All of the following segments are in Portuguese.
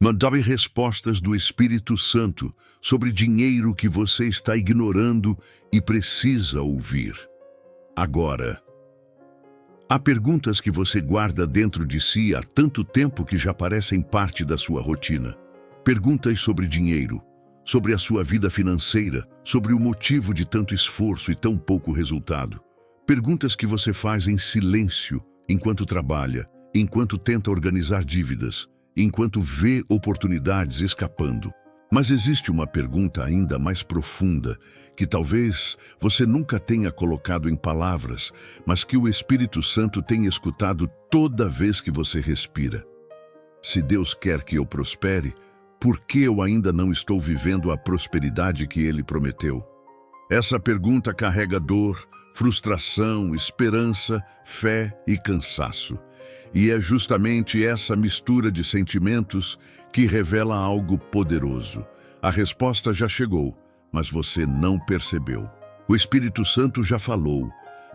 Mandava respostas do Espírito Santo sobre dinheiro que você está ignorando e precisa ouvir. Agora, há perguntas que você guarda dentro de si há tanto tempo que já parecem parte da sua rotina. Perguntas sobre dinheiro, sobre a sua vida financeira, sobre o motivo de tanto esforço e tão pouco resultado. Perguntas que você faz em silêncio enquanto trabalha, enquanto tenta organizar dívidas, enquanto vê oportunidades escapando. Mas existe uma pergunta ainda mais profunda, que talvez você nunca tenha colocado em palavras, mas que o Espírito Santo tem escutado toda vez que você respira. Se Deus quer que eu prospere, por que eu ainda não estou vivendo a prosperidade que Ele prometeu? Essa pergunta carrega dor, frustração, esperança, fé e cansaço. E é justamente essa mistura de sentimentos que revela algo poderoso. A resposta já chegou, mas você não percebeu. O Espírito Santo já falou,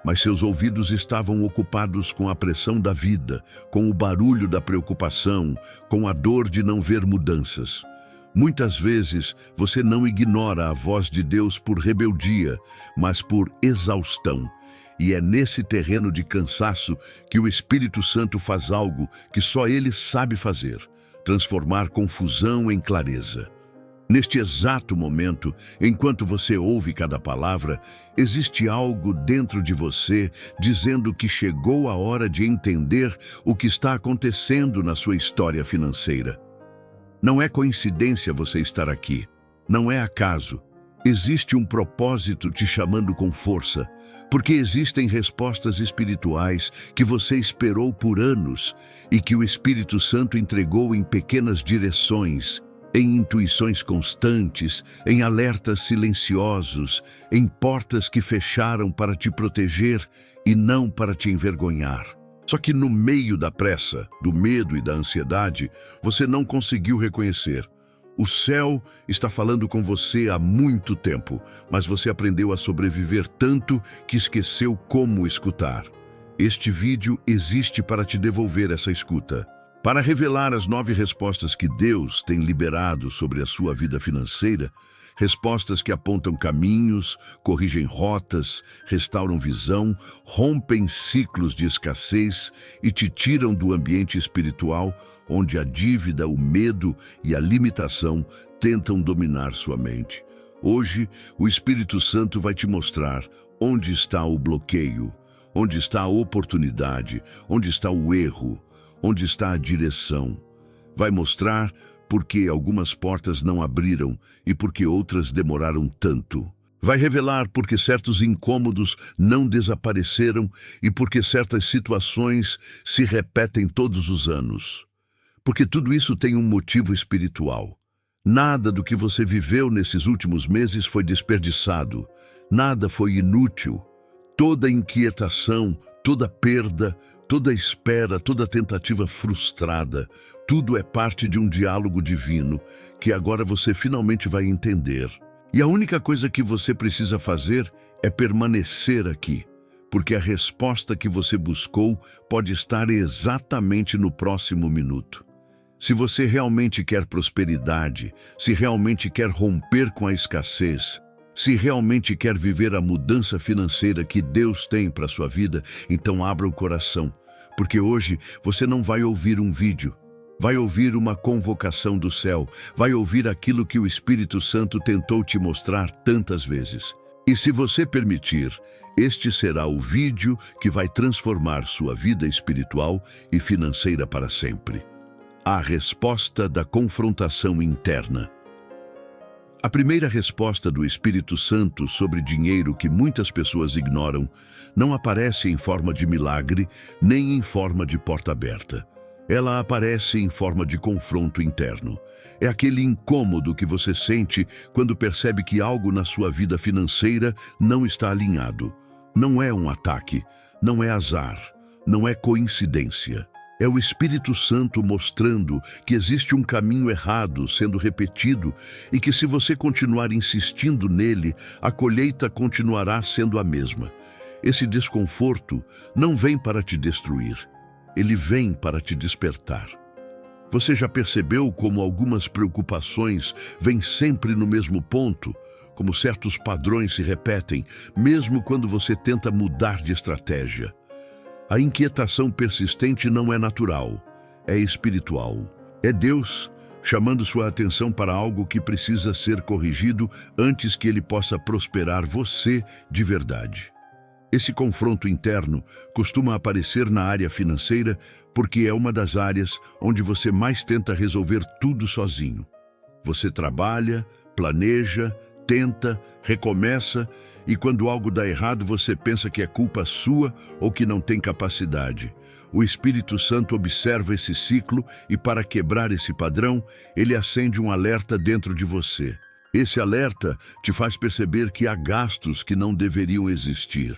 mas seus ouvidos estavam ocupados com a pressão da vida, com o barulho da preocupação, com a dor de não ver mudanças. Muitas vezes você não ignora a voz de Deus por rebeldia, mas por exaustão. E é nesse terreno de cansaço que o Espírito Santo faz algo que só Ele sabe fazer: transformar confusão em clareza. Neste exato momento, enquanto você ouve cada palavra, existe algo dentro de você dizendo que chegou a hora de entender o que está acontecendo na sua história financeira. Não é coincidência você estar aqui. Não é acaso. Existe um propósito te chamando com força, porque existem respostas espirituais que você esperou por anos e que o Espírito Santo entregou em pequenas direções, em intuições constantes, em alertas silenciosos, em portas que fecharam para te proteger e não para te envergonhar. Só que no meio da pressa, do medo e da ansiedade, você não conseguiu reconhecer. O céu está falando com você há muito tempo, mas você aprendeu a sobreviver tanto que esqueceu como escutar. Este vídeo existe para te devolver essa escuta, para revelar as 9 respostas que Deus tem liberado sobre a sua vida financeira, respostas que apontam caminhos, corrigem rotas, restauram visão, rompem ciclos de escassez e te tiram do ambiente espiritual onde a dívida, o medo e a limitação tentam dominar sua mente. Hoje, o Espírito Santo vai te mostrar onde está o bloqueio, onde está a oportunidade, onde está o erro, onde está a direção. Vai mostrar por que algumas portas não abriram e por que outras demoraram tanto. Vai revelar por que certos incômodos não desapareceram e por que certas situações se repetem todos os anos. Porque tudo isso tem um motivo espiritual. Nada do que você viveu nesses últimos meses foi desperdiçado. Nada foi inútil. Toda inquietação, toda perda, toda espera, toda tentativa frustrada, tudo é parte de um diálogo divino que agora você finalmente vai entender. E a única coisa que você precisa fazer é permanecer aqui, porque a resposta que você buscou pode estar exatamente no próximo minuto. Se você realmente quer prosperidade, se realmente quer romper com a escassez, se realmente quer viver a mudança financeira que Deus tem para a sua vida, então abra o coração, porque hoje você não vai ouvir um vídeo, vai ouvir uma convocação do céu, vai ouvir aquilo que o Espírito Santo tentou te mostrar tantas vezes. E se você permitir, este será o vídeo que vai transformar sua vida espiritual e financeira para sempre. A resposta da confrontação interna. A primeira resposta do Espírito Santo sobre dinheiro que muitas pessoas ignoram não aparece em forma de milagre, nem em forma de porta aberta. Ela aparece em forma de confronto interno. É aquele incômodo que você sente quando percebe que algo na sua vida financeira não está alinhado. Não é um ataque, não é azar, não é coincidência. É o Espírito Santo mostrando que existe um caminho errado sendo repetido e que se você continuar insistindo nele, a colheita continuará sendo a mesma. Esse desconforto não vem para te destruir, ele vem para te despertar. Você já percebeu como algumas preocupações vêm sempre no mesmo ponto? Como certos padrões se repetem, mesmo quando você tenta mudar de estratégia? A inquietação persistente não é natural, é espiritual. É Deus chamando sua atenção para algo que precisa ser corrigido antes que ele possa prosperar você de verdade. Esse confronto interno costuma aparecer na área financeira porque é uma das áreas onde você mais tenta resolver tudo sozinho. Você trabalha, planeja, tenta, recomeça e quando algo dá errado você pensa que é culpa sua ou que não tem capacidade. O Espírito Santo observa esse ciclo e para quebrar esse padrão, ele acende um alerta dentro de você. Esse alerta te faz perceber que há gastos que não deveriam existir,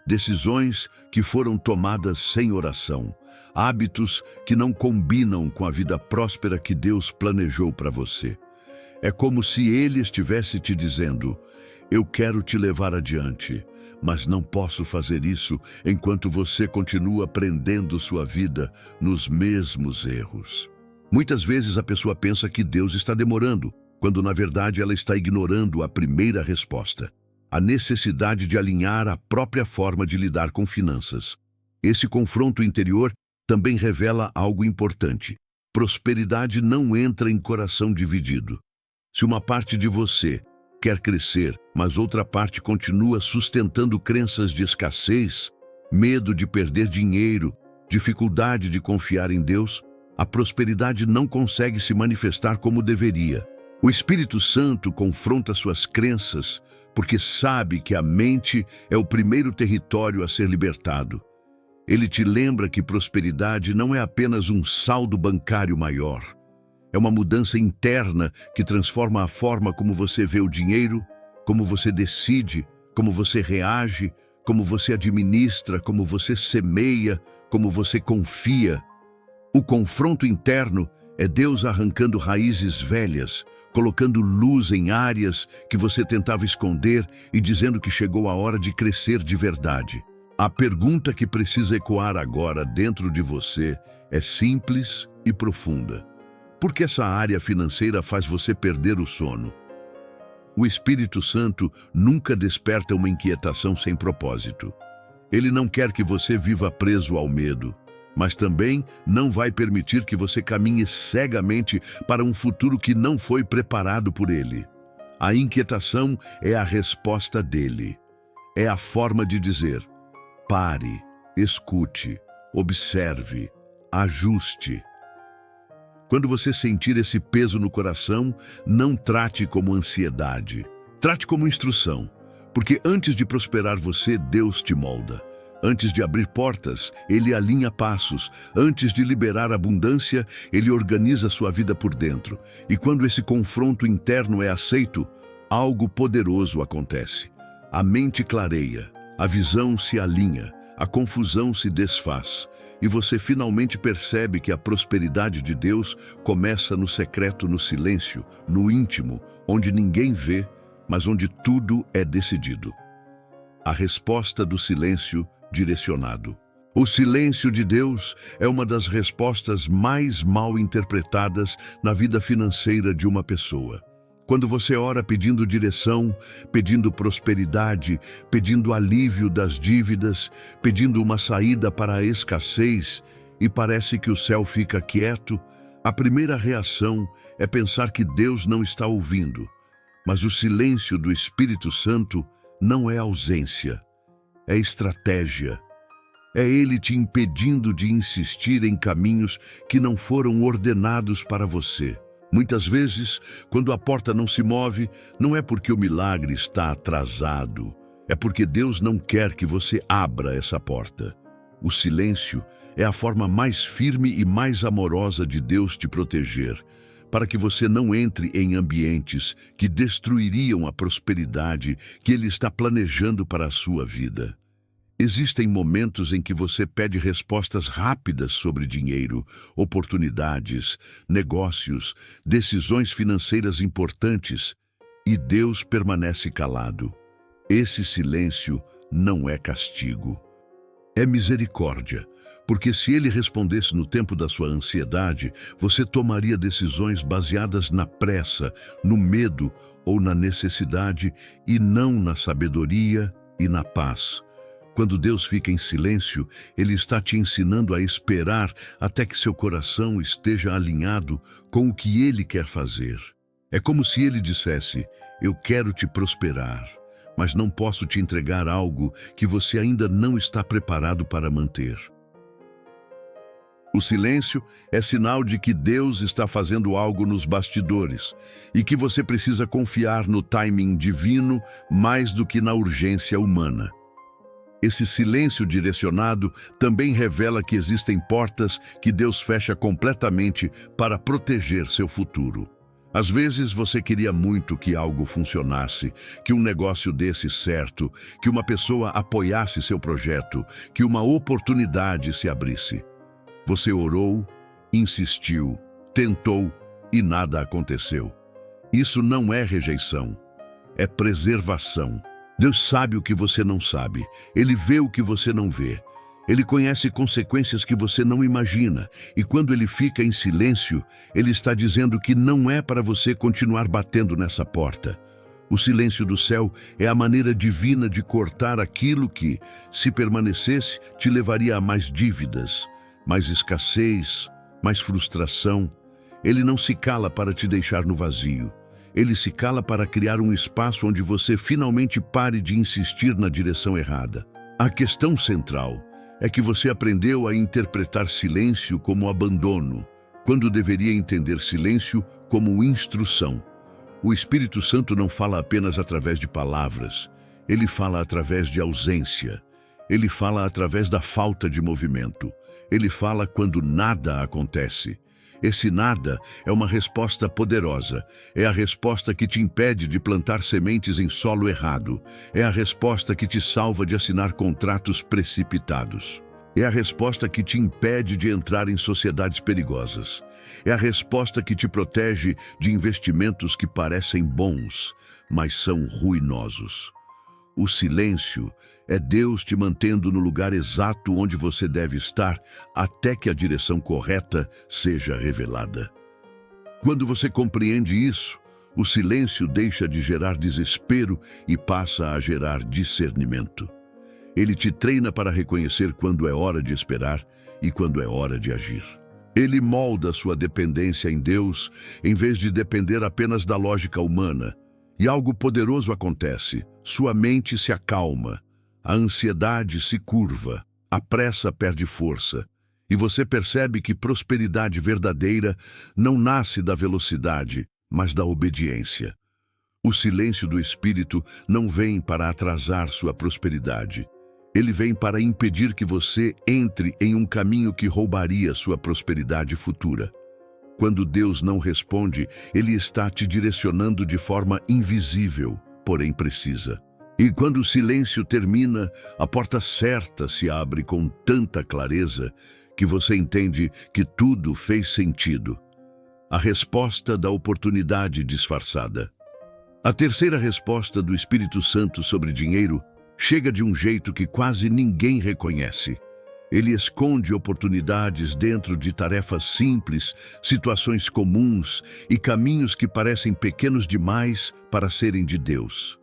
decisões que foram tomadas sem oração, hábitos que não combinam com a vida próspera que Deus planejou para você. É como se ele estivesse te dizendo: eu quero te levar adiante, mas não posso fazer isso enquanto você continua prendendo sua vida nos mesmos erros. Muitas vezes a pessoa pensa que Deus está demorando, quando na verdade ela está ignorando a primeira resposta, a necessidade de alinhar a própria forma de lidar com finanças. Esse confronto interior também revela algo importante. Prosperidade não entra em coração dividido. Se uma parte de você quer crescer, mas outra parte continua sustentando crenças de escassez, medo de perder dinheiro, dificuldade de confiar em Deus, a prosperidade não consegue se manifestar como deveria. O Espírito Santo confronta suas crenças porque sabe que a mente é o primeiro território a ser libertado. Ele te lembra que prosperidade não é apenas um saldo bancário maior. É uma mudança interna que transforma a forma como você vê o dinheiro, como você decide, como você reage, como você administra, como você semeia, como você confia. O confronto interno é Deus arrancando raízes velhas, colocando luz em áreas que você tentava esconder e dizendo que chegou a hora de crescer de verdade. A pergunta que precisa ecoar agora dentro de você é simples e profunda. Por que essa área financeira faz você perder o sono? O Espírito Santo nunca desperta uma inquietação sem propósito. Ele não quer que você viva preso ao medo, mas também não vai permitir que você caminhe cegamente para um futuro que não foi preparado por ele. A inquietação é a resposta dele. É a forma de dizer: pare, escute, observe, ajuste. Quando você sentir esse peso no coração, não trate como ansiedade. Trate como instrução, porque antes de prosperar você, Deus te molda. Antes de abrir portas, Ele alinha passos. Antes de liberar abundância, Ele organiza sua vida por dentro. E quando esse confronto interno é aceito, algo poderoso acontece. A mente clareia, a visão se alinha, a confusão se desfaz. E você finalmente percebe que a prosperidade de Deus começa no secreto, no silêncio, no íntimo, onde ninguém vê, mas onde tudo é decidido. A resposta do silêncio direcionado. O silêncio de Deus é uma das respostas mais mal interpretadas na vida financeira de uma pessoa. Quando você ora pedindo direção, pedindo prosperidade, pedindo alívio das dívidas, pedindo uma saída para a escassez, e parece que o céu fica quieto, a primeira reação é pensar que Deus não está ouvindo. Mas o silêncio do Espírito Santo não é ausência, é estratégia. É Ele te impedindo de insistir em caminhos que não foram ordenados para você. Muitas vezes, quando a porta não se move, não é porque o milagre está atrasado, é porque Deus não quer que você abra essa porta. O silêncio é a forma mais firme e mais amorosa de Deus te proteger, para que você não entre em ambientes que destruiriam a prosperidade que Ele está planejando para a sua vida. Existem momentos em que você pede respostas rápidas sobre dinheiro, oportunidades, negócios, decisões financeiras importantes, e Deus permanece calado. Esse silêncio não é castigo. É misericórdia, porque se ele respondesse no tempo da sua ansiedade, você tomaria decisões baseadas na pressa, no medo ou na necessidade e não na sabedoria e na paz. Quando Deus fica em silêncio, Ele está te ensinando a esperar até que seu coração esteja alinhado com o que Ele quer fazer. É como se Ele dissesse: eu quero te prosperar, mas não posso te entregar algo que você ainda não está preparado para manter. O silêncio é sinal de que Deus está fazendo algo nos bastidores e que você precisa confiar no timing divino mais do que na urgência humana. Esse silêncio direcionado também revela que existem portas que Deus fecha completamente para proteger seu futuro. Às vezes você queria muito que algo funcionasse, que um negócio desse certo, que uma pessoa apoiasse seu projeto, que uma oportunidade se abrisse. Você orou, insistiu, tentou e nada aconteceu. Isso não é rejeição, é preservação. Deus sabe o que você não sabe, Ele vê o que você não vê. Ele conhece consequências que você não imagina, e quando Ele fica em silêncio, Ele está dizendo que não é para você continuar batendo nessa porta. O silêncio do céu é a maneira divina de cortar aquilo que, se permanecesse, te levaria a mais dívidas, mais escassez, mais frustração. Ele não se cala para te deixar no vazio. Ele se cala para criar um espaço onde você finalmente pare de insistir na direção errada. A questão central é que você aprendeu a interpretar silêncio como abandono, quando deveria entender silêncio como instrução. O Espírito Santo não fala apenas através de palavras, ele fala através de ausência. Ele fala através da falta de movimento. Ele fala quando nada acontece. Esse nada é uma resposta poderosa. É a resposta que te impede de plantar sementes em solo errado. É a resposta que te salva de assinar contratos precipitados. É a resposta que te impede de entrar em sociedades perigosas. É a resposta que te protege de investimentos que parecem bons, mas são ruinosos. O silêncio é Deus te mantendo no lugar exato onde você deve estar até que a direção correta seja revelada. Quando você compreende isso, o silêncio deixa de gerar desespero e passa a gerar discernimento. Ele te treina para reconhecer quando é hora de esperar e quando é hora de agir. Ele molda sua dependência em Deus em vez de depender apenas da lógica humana. E algo poderoso acontece. Sua mente se acalma, a ansiedade se curva, a pressa perde força, e você percebe que prosperidade verdadeira não nasce da velocidade, mas da obediência. O silêncio do Espírito não vem para atrasar sua prosperidade. Ele vem para impedir que você entre em um caminho que roubaria sua prosperidade futura. Quando Deus não responde, Ele está te direcionando de forma invisível, porém precisa. E quando o silêncio termina, a porta certa se abre com tanta clareza que você entende que tudo fez sentido. A resposta da oportunidade disfarçada. A terceira resposta do Espírito Santo sobre dinheiro chega de um jeito que quase ninguém reconhece. Ele esconde oportunidades dentro de tarefas simples, situações comuns e caminhos que parecem pequenos demais para serem de Deus.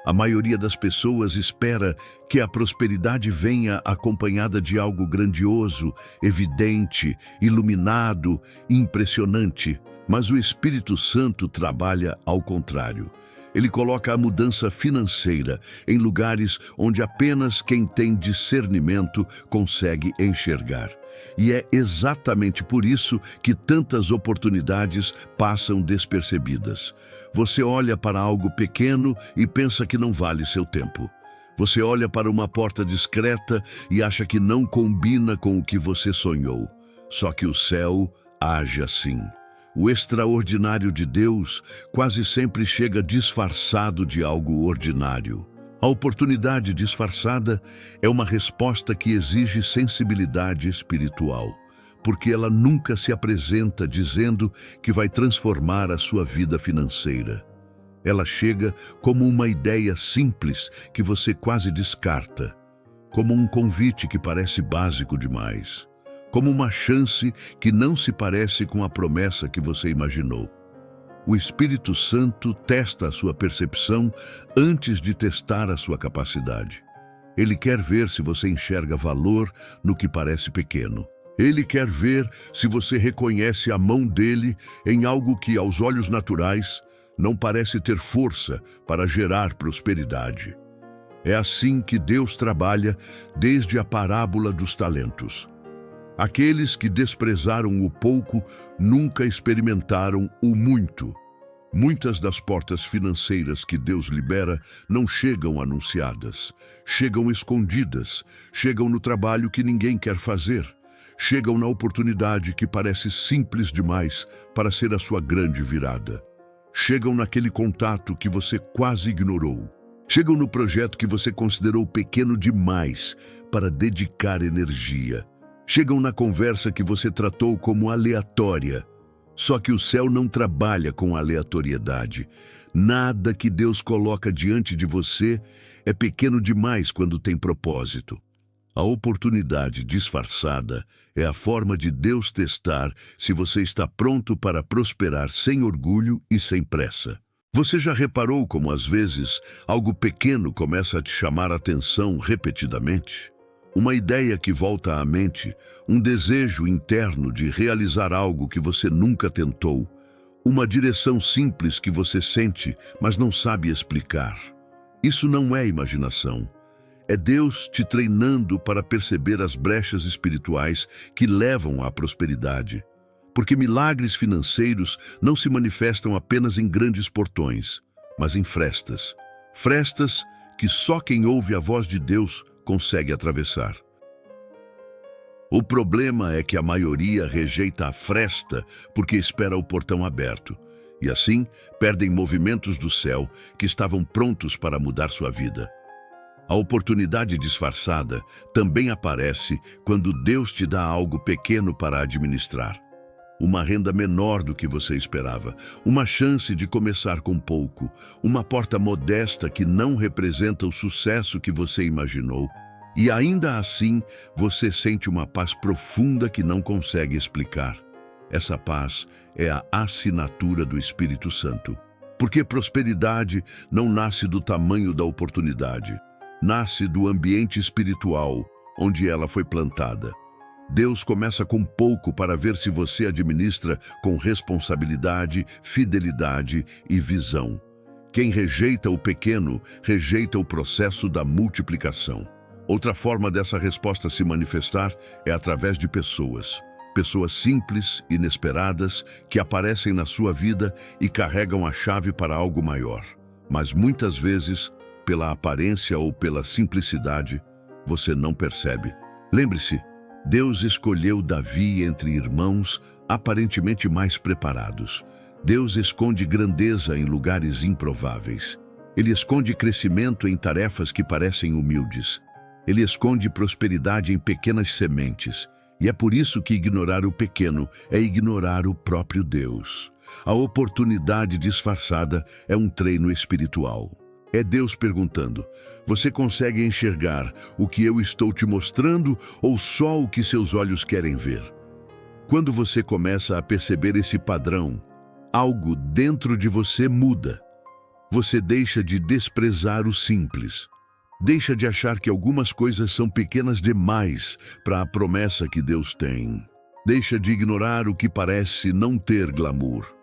A maioria das pessoas espera que a prosperidade venha acompanhada de algo grandioso, evidente, iluminado, impressionante. Mas o Espírito Santo trabalha ao contrário. Ele coloca a mudança financeira em lugares onde apenas quem tem discernimento consegue enxergar. E é exatamente por isso que tantas oportunidades passam despercebidas. Você olha para algo pequeno e pensa que não vale seu tempo. Você olha para uma porta discreta e acha que não combina com o que você sonhou. Só que o céu age assim. O extraordinário de Deus quase sempre chega disfarçado de algo ordinário. A oportunidade disfarçada é uma resposta que exige sensibilidade espiritual, porque ela nunca se apresenta dizendo que vai transformar a sua vida financeira. Ela chega como uma ideia simples que você quase descarta. como um convite que parece básico demais, como uma chance que não se parece com a promessa que você imaginou. O Espírito Santo testa a sua percepção antes de testar a sua capacidade. Ele quer ver se você enxerga valor no que parece pequeno. Ele quer ver se você reconhece a mão dele em algo que, aos olhos naturais, não parece ter força para gerar prosperidade. É assim que Deus trabalha desde a parábola dos talentos. Aqueles que desprezaram o pouco nunca experimentaram o muito. Muitas das portas financeiras que Deus libera não chegam anunciadas, chegam escondidas, chegam no trabalho que ninguém quer fazer, chegam na oportunidade que parece simples demais para ser a sua grande virada. Chegam naquele contato que você quase ignorou. Chegam no projeto que você considerou pequeno demais para dedicar energia. Chegam na conversa que você tratou como aleatória. Só que o céu não trabalha com aleatoriedade. Nada que Deus coloca diante de você é pequeno demais quando tem propósito. A oportunidade disfarçada é a forma de Deus testar se você está pronto para prosperar sem orgulho e sem pressa. Você já reparou como, às vezes, algo pequeno começa a te chamar a atenção repetidamente? Uma ideia que volta à mente, um desejo interno de realizar algo que você nunca tentou, uma direção simples que você sente, mas não sabe explicar. Isso não é imaginação. É Deus te treinando para perceber as brechas espirituais que levam à prosperidade. Porque milagres financeiros não se manifestam apenas em grandes portões, mas em frestas. Frestas que só quem ouve a voz de Deus consegue atravessar. O problema é que a maioria rejeita a fresta porque espera o portão aberto, e assim perdem movimentos do céu que estavam prontos para mudar sua vida. A oportunidade disfarçada também aparece quando Deus te dá algo pequeno para administrar. Uma renda menor do que você esperava, uma chance de começar com pouco, uma porta modesta que não representa o sucesso que você imaginou, e ainda assim você sente uma paz profunda que não consegue explicar. Essa paz é a assinatura do Espírito Santo, porque prosperidade não nasce do tamanho da oportunidade, nasce do ambiente espiritual onde ela foi plantada. Deus começa com pouco para ver se você administra com responsabilidade, fidelidade e visão. Quem rejeita o pequeno, rejeita o processo da multiplicação. Outra forma dessa resposta se manifestar é através de pessoas. Pessoas simples, inesperadas, que aparecem na sua vida e carregam a chave para algo maior. Mas muitas vezes, pela aparência ou pela simplicidade, você não percebe. Lembre-se, Deus escolheu Davi entre irmãos aparentemente mais preparados. Deus esconde grandeza em lugares improváveis. Ele esconde crescimento em tarefas que parecem humildes. Ele esconde prosperidade em pequenas sementes. E é por isso que ignorar o pequeno é ignorar o próprio Deus. A oportunidade disfarçada é um treino espiritual. É Deus perguntando: você consegue enxergar o que eu estou te mostrando ou só o que seus olhos querem ver? Quando você começa a perceber esse padrão, algo dentro de você muda. Você deixa de desprezar o simples. Deixa de achar que algumas coisas são pequenas demais para a promessa que Deus tem. Deixa de ignorar o que parece não ter glamour.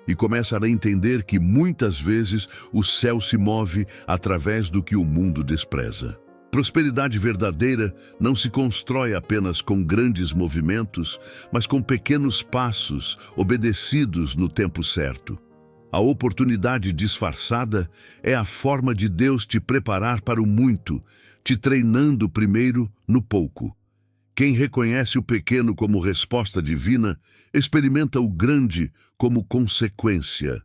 E começa a entender que muitas vezes o céu se move através do que o mundo despreza. Prosperidade verdadeira não se constrói apenas com grandes movimentos, mas com pequenos passos obedecidos no tempo certo. A oportunidade disfarçada é a forma de Deus te preparar para o muito, te treinando primeiro no pouco. Quem reconhece o pequeno como resposta divina, experimenta o grande como consequência.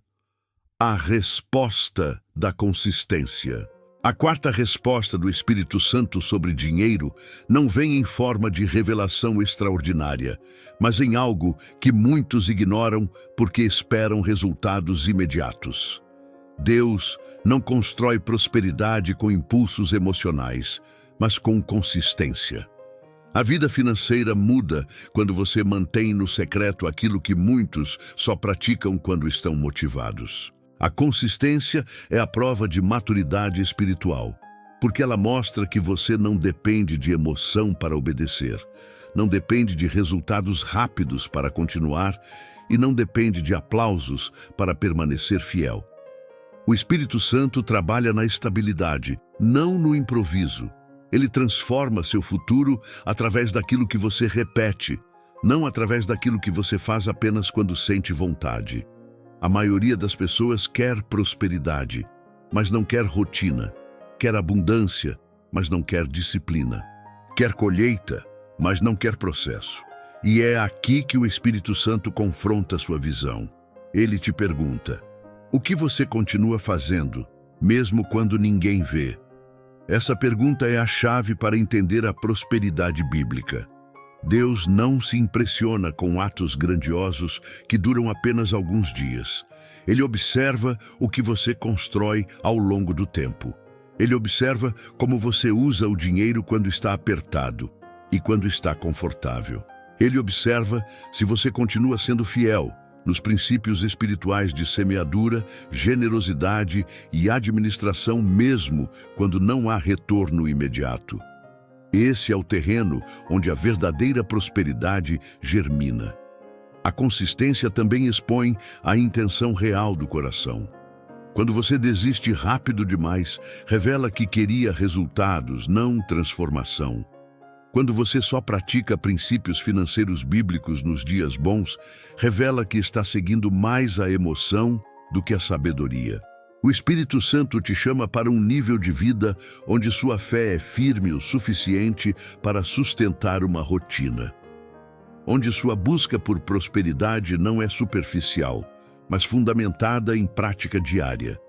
A resposta da consistência. A quarta resposta do Espírito Santo sobre dinheiro não vem em forma de revelação extraordinária, mas em algo que muitos ignoram porque esperam resultados imediatos. Deus não constrói prosperidade com impulsos emocionais, mas com consistência. A vida financeira muda quando você mantém no secreto aquilo que muitos só praticam quando estão motivados. A consistência é a prova de maturidade espiritual, porque ela mostra que você não depende de emoção para obedecer, não depende de resultados rápidos para continuar e não depende de aplausos para permanecer fiel. O Espírito Santo trabalha na estabilidade, não no improviso. Ele transforma seu futuro através daquilo que você repete, não através daquilo que você faz apenas quando sente vontade. A maioria das pessoas quer prosperidade, mas não quer rotina. Quer abundância, mas não quer disciplina. Quer colheita, mas não quer processo. E é aqui que o Espírito Santo confronta sua visão. Ele te pergunta: o que você continua fazendo, mesmo quando ninguém vê? Essa pergunta é a chave para entender a prosperidade bíblica. Deus não se impressiona com atos grandiosos que duram apenas alguns dias. Ele observa o que você constrói ao longo do tempo. Ele observa como você usa o dinheiro quando está apertado e quando está confortável. Ele observa se você continua sendo fiel nos princípios espirituais de semeadura, generosidade e administração mesmo quando não há retorno imediato. Esse é o terreno onde a verdadeira prosperidade germina. A consistência também expõe a intenção real do coração. Quando você desiste rápido demais, revela que queria resultados, não transformação. Quando você só pratica princípios financeiros bíblicos nos dias bons, revela que está seguindo mais a emoção do que a sabedoria. O Espírito Santo te chama para um nível de vida onde sua fé é firme o suficiente para sustentar uma rotina. Onde sua busca por prosperidade não é superficial, mas fundamentada em prática diária.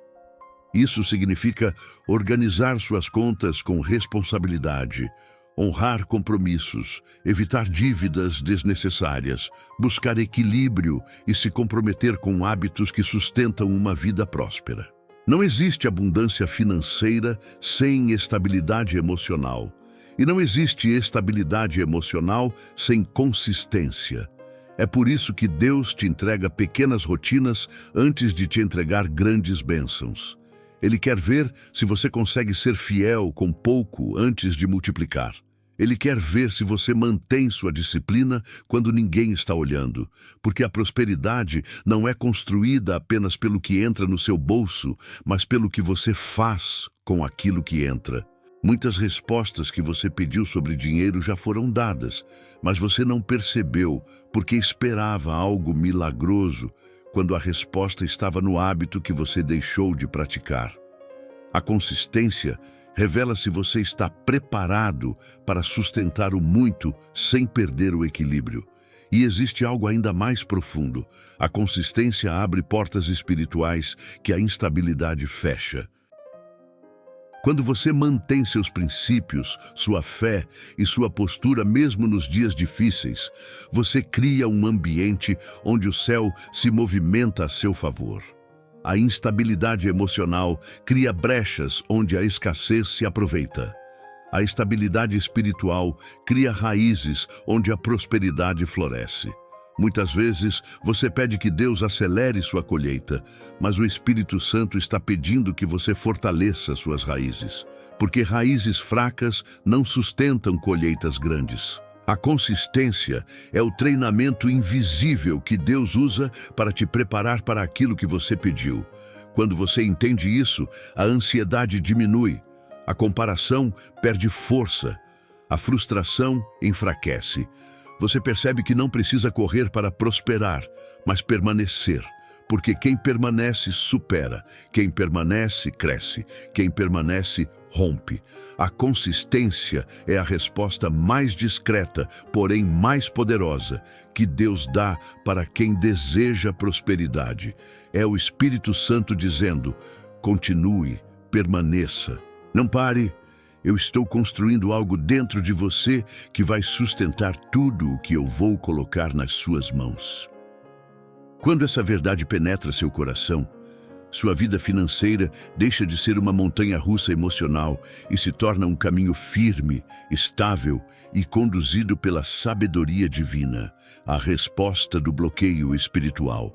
Isso significa organizar suas contas com responsabilidade, honrar compromissos, evitar dívidas desnecessárias, buscar equilíbrio e se comprometer com hábitos que sustentam uma vida próspera. Não existe abundância financeira sem estabilidade emocional. E não existe estabilidade emocional sem consistência. É por isso que Deus te entrega pequenas rotinas antes de te entregar grandes bênçãos. Ele quer ver se você consegue ser fiel com pouco antes de multiplicar. Ele quer ver se você mantém sua disciplina quando ninguém está olhando, porque a prosperidade não é construída apenas pelo que entra no seu bolso, mas pelo que você faz com aquilo que entra. Muitas respostas que você pediu sobre dinheiro já foram dadas, mas você não percebeu porque esperava algo milagroso quando a resposta estava no hábito que você deixou de praticar. A consistência revela se você está preparado para sustentar o muito sem perder o equilíbrio. E existe algo ainda mais profundo. A consistência abre portas espirituais que a instabilidade fecha. Quando você mantém seus princípios, sua fé e sua postura mesmo nos dias difíceis, você cria um ambiente onde o céu se movimenta a seu favor. A instabilidade emocional cria brechas onde a escassez se aproveita. A estabilidade espiritual cria raízes onde a prosperidade floresce. Muitas vezes, você pede que Deus acelere sua colheita, mas o Espírito Santo está pedindo que você fortaleça suas raízes, porque raízes fracas não sustentam colheitas grandes. A consistência é o treinamento invisível que Deus usa para te preparar para aquilo que você pediu. Quando você entende isso, a ansiedade diminui, a comparação perde força, a frustração enfraquece. Você percebe que não precisa correr para prosperar, mas permanecer. Porque quem permanece supera, quem permanece cresce, quem permanece rompe. A consistência é a resposta mais discreta, porém mais poderosa, que Deus dá para quem deseja prosperidade. É o Espírito Santo dizendo: continue, permaneça. Não pare. Eu estou construindo algo dentro de você que vai sustentar tudo o que eu vou colocar nas suas mãos. Quando essa verdade penetra seu coração, Sua vida financeira deixa de ser uma montanha-russa emocional e se torna um caminho firme, estável e conduzido pela sabedoria divina, a resposta do bloqueio espiritual.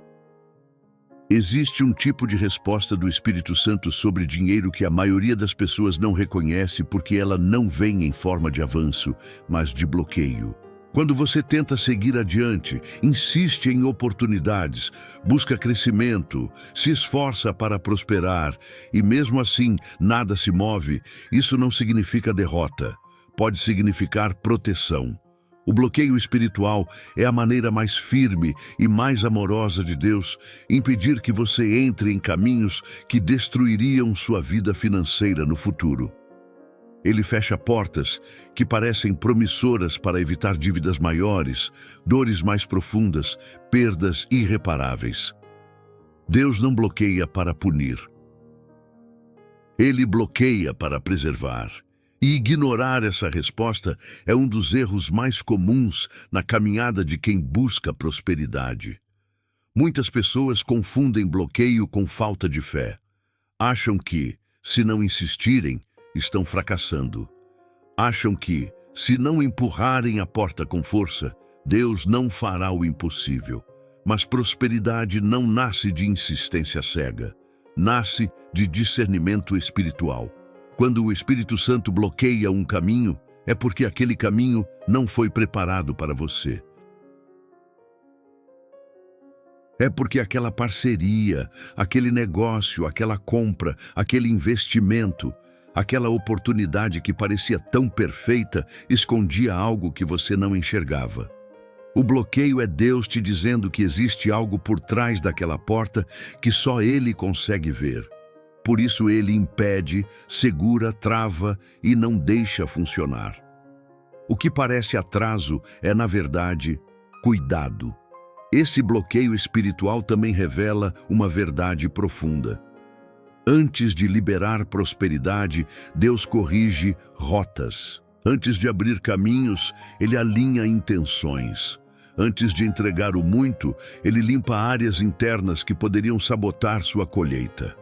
Existe um tipo de resposta do Espírito Santo sobre dinheiro que a maioria das pessoas não reconhece porque ela não vem em forma de avanço, mas de bloqueio. Quando você tenta seguir adiante, insiste em oportunidades, busca crescimento, se esforça para prosperar e mesmo assim nada se move, isso não significa derrota, pode significar proteção. O bloqueio espiritual é a maneira mais firme e mais amorosa de Deus impedir que você entre em caminhos que destruiriam sua vida financeira no futuro. Ele fecha portas que parecem promissoras para evitar dívidas maiores, dores mais profundas, perdas irreparáveis. Deus não bloqueia para punir. Ele bloqueia para preservar. E ignorar essa resposta é um dos erros mais comuns na caminhada de quem busca prosperidade. Muitas pessoas confundem bloqueio com falta de fé. Acham que, se não insistirem, estão fracassando. Acham que, se não empurrarem a porta com força, Deus não fará o impossível. Mas prosperidade não nasce de insistência cega. Nasce de discernimento espiritual. Quando o Espírito Santo bloqueia um caminho, é porque aquele caminho não foi preparado para você. É porque aquela parceria, aquele negócio, aquela compra, aquele investimento, aquela oportunidade que parecia tão perfeita, escondia algo que você não enxergava. O bloqueio é Deus te dizendo que existe algo por trás daquela porta que só Ele consegue ver. Por isso ele impede, segura, trava e não deixa funcionar. O que parece atraso é, na verdade, cuidado. Esse bloqueio espiritual também revela uma verdade profunda. Antes de liberar prosperidade, Deus corrige rotas. Antes de abrir caminhos, Ele alinha intenções. Antes de entregar o muito, Ele limpa áreas internas que poderiam sabotar sua colheita.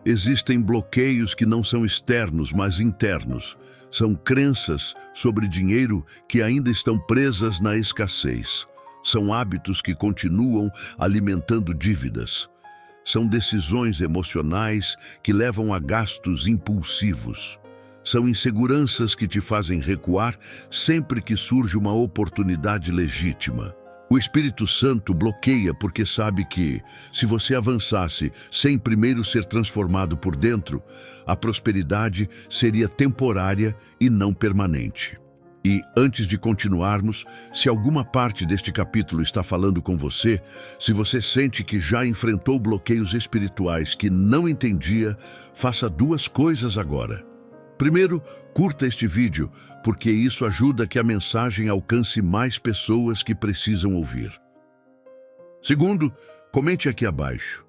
Existem bloqueios que não são externos, mas internos. São crenças sobre dinheiro que ainda estão presas na escassez. São hábitos que continuam alimentando dívidas. São decisões emocionais que levam a gastos impulsivos. São inseguranças que te fazem recuar sempre que surge uma oportunidade legítima. O Espírito Santo bloqueia porque sabe que, se você avançasse sem primeiro ser transformado por dentro, a prosperidade seria temporária e não permanente. E, antes de continuarmos, se alguma parte deste capítulo está falando com você, se você sente que já enfrentou bloqueios espirituais que não entendia, faça duas coisas agora. Primeiro, curta este vídeo, porque isso ajuda que a mensagem alcance mais pessoas que precisam ouvir. Segundo, comente aqui abaixo.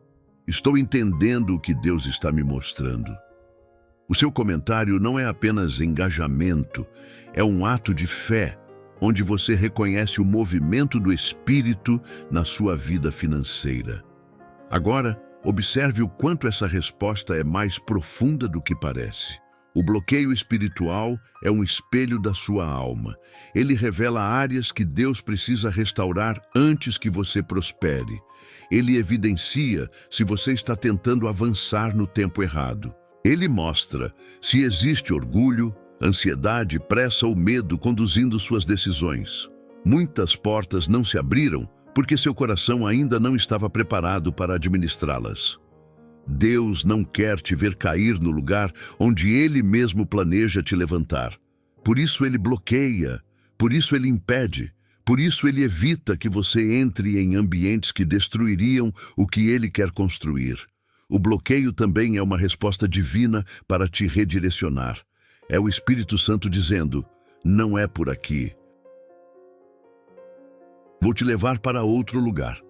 Estou entendendo o que Deus está me mostrando. O seu comentário não é apenas engajamento, é um ato de fé, onde você reconhece o movimento do Espírito na sua vida financeira. Agora, observe o quanto essa resposta é mais profunda do que parece. O bloqueio espiritual é um espelho da sua alma. Ele revela áreas que Deus precisa restaurar antes que você prospere. Ele evidencia se você está tentando avançar no tempo errado. Ele mostra se existe orgulho, ansiedade, pressa ou medo conduzindo suas decisões. Muitas portas não se abriram porque seu coração ainda não estava preparado para administrá-las. Deus não quer te ver cair no lugar onde Ele mesmo planeja te levantar. Por isso Ele bloqueia, por isso Ele impede, por isso Ele evita que você entre em ambientes que destruiriam o que Ele quer construir. O bloqueio também é uma resposta divina para te redirecionar. É o Espírito Santo dizendo, não é por aqui. Vou te levar para outro lugar.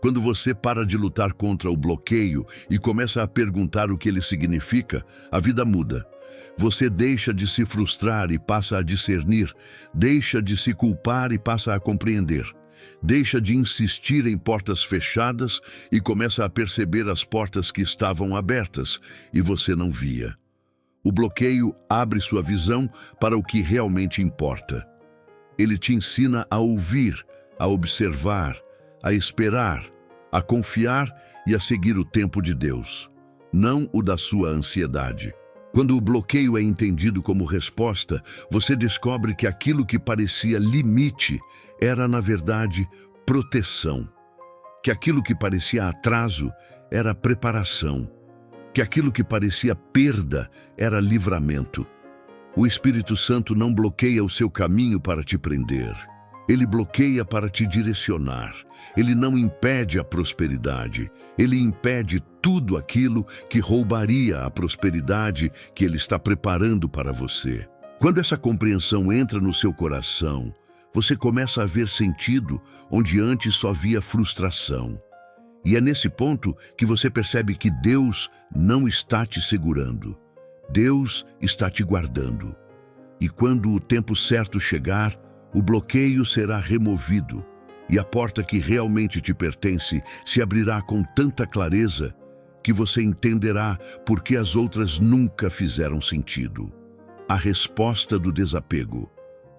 Quando você para de lutar contra o bloqueio e começa a perguntar o que ele significa, a vida muda. Você deixa de se frustrar e passa a discernir, deixa de se culpar e passa a compreender. deixa de insistir em portas fechadas e começa a perceber as portas que estavam abertas e você não via. O bloqueio abre sua visão para o que realmente importa. Ele te ensina a ouvir, a observar, a esperar, a confiar e a seguir o tempo de Deus, não o da sua ansiedade. Quando o bloqueio é entendido como resposta, você descobre que aquilo que parecia limite era, na verdade, proteção. Que aquilo que parecia atraso era preparação. Que aquilo que parecia perda era livramento. O Espírito Santo não bloqueia o seu caminho para te prender. Ele bloqueia para te direcionar. Ele não impede a prosperidade. Ele impede tudo aquilo que roubaria a prosperidade que Ele está preparando para você. Quando essa compreensão entra no seu coração, você começa a ver sentido onde antes só via frustração. E é nesse ponto que você percebe que Deus não está te segurando. Deus está te guardando. E quando o tempo certo chegar, o bloqueio será removido e a porta que realmente te pertence se abrirá com tanta clareza que você entenderá por que as outras nunca fizeram sentido. A resposta do desapego.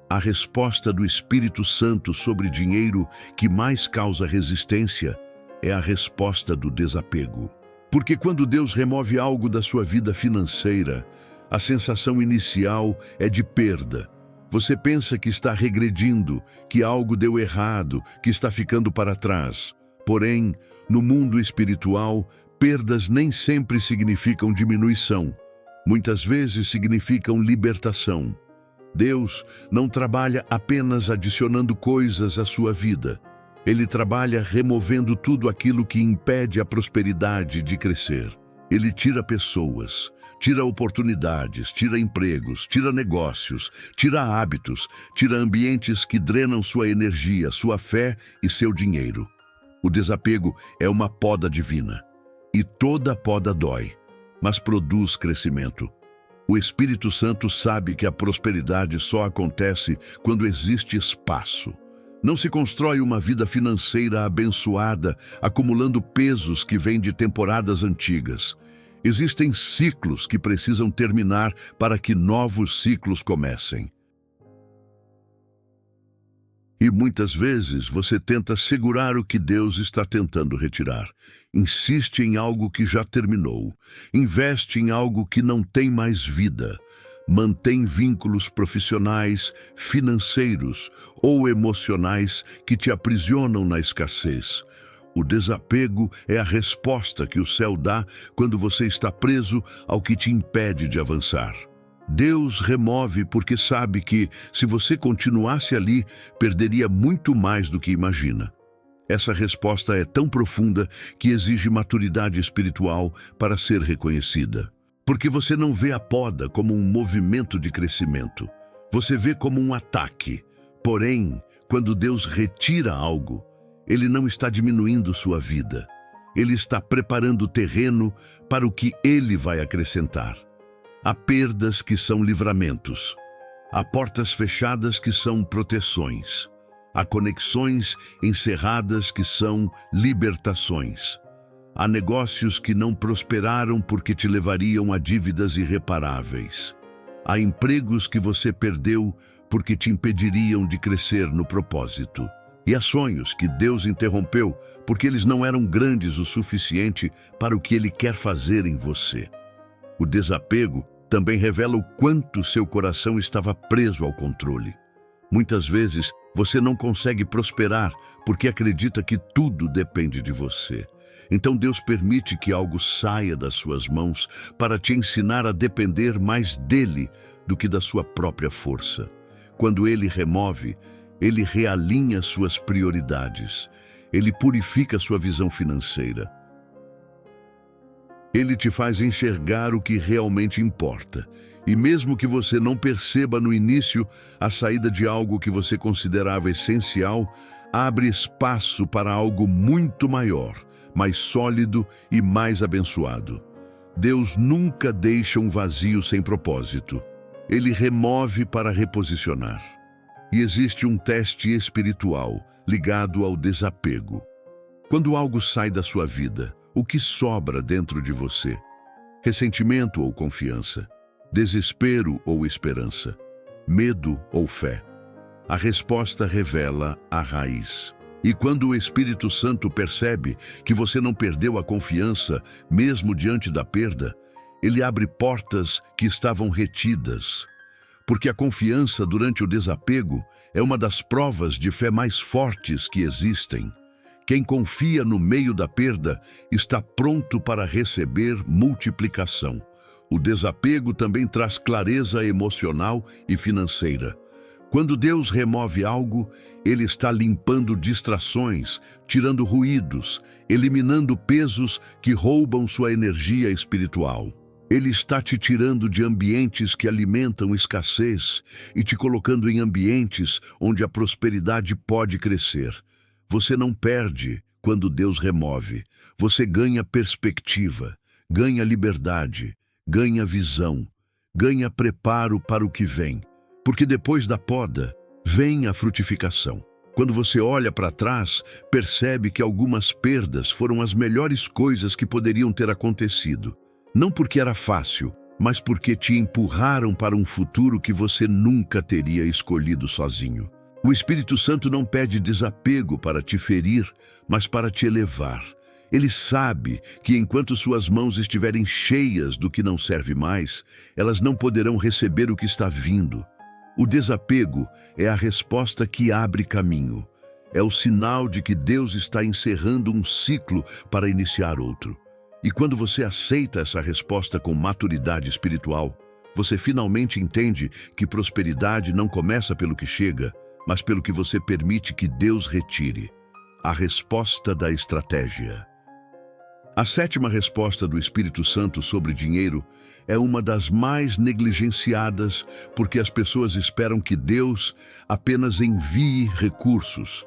A resposta do Espírito Santo sobre dinheiro que mais causa resistência é a resposta do desapego. Porque quando Deus remove algo da sua vida financeira, a sensação inicial é de perda. Você pensa que está regredindo, que algo deu errado, que está ficando para trás. Porém, no mundo espiritual, perdas nem sempre significam diminuição. Muitas vezes significam libertação. Deus não trabalha apenas adicionando coisas à sua vida. Ele trabalha removendo tudo aquilo que impede a prosperidade de crescer. Ele tira pessoas, tira oportunidades, tira empregos, tira negócios, tira hábitos, tira ambientes que drenam sua energia, sua fé e seu dinheiro. O desapego é uma poda divina. E toda poda dói, mas produz crescimento. O Espírito Santo sabe que a prosperidade só acontece quando existe espaço. Não se constrói uma vida financeira abençoada, acumulando pesos que vêm de temporadas antigas. Existem ciclos que precisam terminar para que novos ciclos comecem. E muitas vezes você tenta segurar o que Deus está tentando retirar. Insiste em algo que já terminou. Investe em algo que não tem mais vida. Mantém vínculos profissionais, financeiros ou emocionais que te aprisionam na escassez. O desapego é a resposta que o céu dá quando você está preso ao que te impede de avançar. Deus remove porque sabe que, se você continuasse ali, perderia muito mais do que imagina. Essa resposta é tão profunda que exige maturidade espiritual para ser reconhecida. Porque você não vê a poda como um movimento de crescimento. Você vê como um ataque. Porém, quando Deus retira algo, Ele não está diminuindo sua vida. Ele está preparando o terreno para o que Ele vai acrescentar. Há perdas que são livramentos. Há portas fechadas que são proteções. Há conexões encerradas que são libertações. Há negócios que não prosperaram porque te levariam a dívidas irreparáveis. Há empregos que você perdeu porque te impediriam de crescer no propósito. E há sonhos que Deus interrompeu porque eles não eram grandes o suficiente para o que Ele quer fazer em você. O desapego também revela o quanto seu coração estava preso ao controle. Muitas vezes você não consegue prosperar porque acredita que tudo depende de você. Então Deus permite que algo saia das suas mãos para te ensinar a depender mais dele do que da sua própria força. Quando Ele remove, Ele realinha suas prioridades. Ele purifica sua visão financeira. Ele te faz enxergar o que realmente importa. E mesmo que você não perceba no início a saída de algo que você considerava essencial, abre espaço para algo muito maior, mais sólido e mais abençoado. Deus nunca deixa um vazio sem propósito. Ele remove para reposicionar. E existe um teste espiritual ligado ao desapego. Quando algo sai da sua vida, o que sobra dentro de você? Ressentimento ou confiança? Desespero ou esperança? Medo ou fé? A resposta revela a raiz. E quando o Espírito Santo percebe que você não perdeu a confiança, mesmo diante da perda, ele abre portas que estavam retidas. Porque a confiança durante o desapego é uma das provas de fé mais fortes que existem. Quem confia no meio da perda está pronto para receber multiplicação. O desapego também traz clareza emocional e financeira. Quando Deus remove algo, Ele está limpando distrações, tirando ruídos, eliminando pesos que roubam sua energia espiritual. Ele está te tirando de ambientes que alimentam escassez e te colocando em ambientes onde a prosperidade pode crescer. Você não perde quando Deus remove. Você ganha perspectiva, ganha liberdade, ganha visão, ganha preparo para o que vem. Porque depois da poda, vem a frutificação. Quando você olha para trás, percebe que algumas perdas foram as melhores coisas que poderiam ter acontecido. Não porque era fácil, mas porque te empurraram para um futuro que você nunca teria escolhido sozinho. O Espírito Santo não pede desapego para te ferir, mas para te elevar. Ele sabe que enquanto suas mãos estiverem cheias do que não serve mais, elas não poderão receber o que está vindo. O desapego é a resposta que abre caminho. É o sinal de que Deus está encerrando um ciclo para iniciar outro. E quando você aceita essa resposta com maturidade espiritual, você finalmente entende que prosperidade não começa pelo que chega, mas pelo que você permite que Deus retire. A resposta da estratégia. A sétima resposta do Espírito Santo sobre dinheiro é uma das mais negligenciadas, porque as pessoas esperam que Deus apenas envie recursos.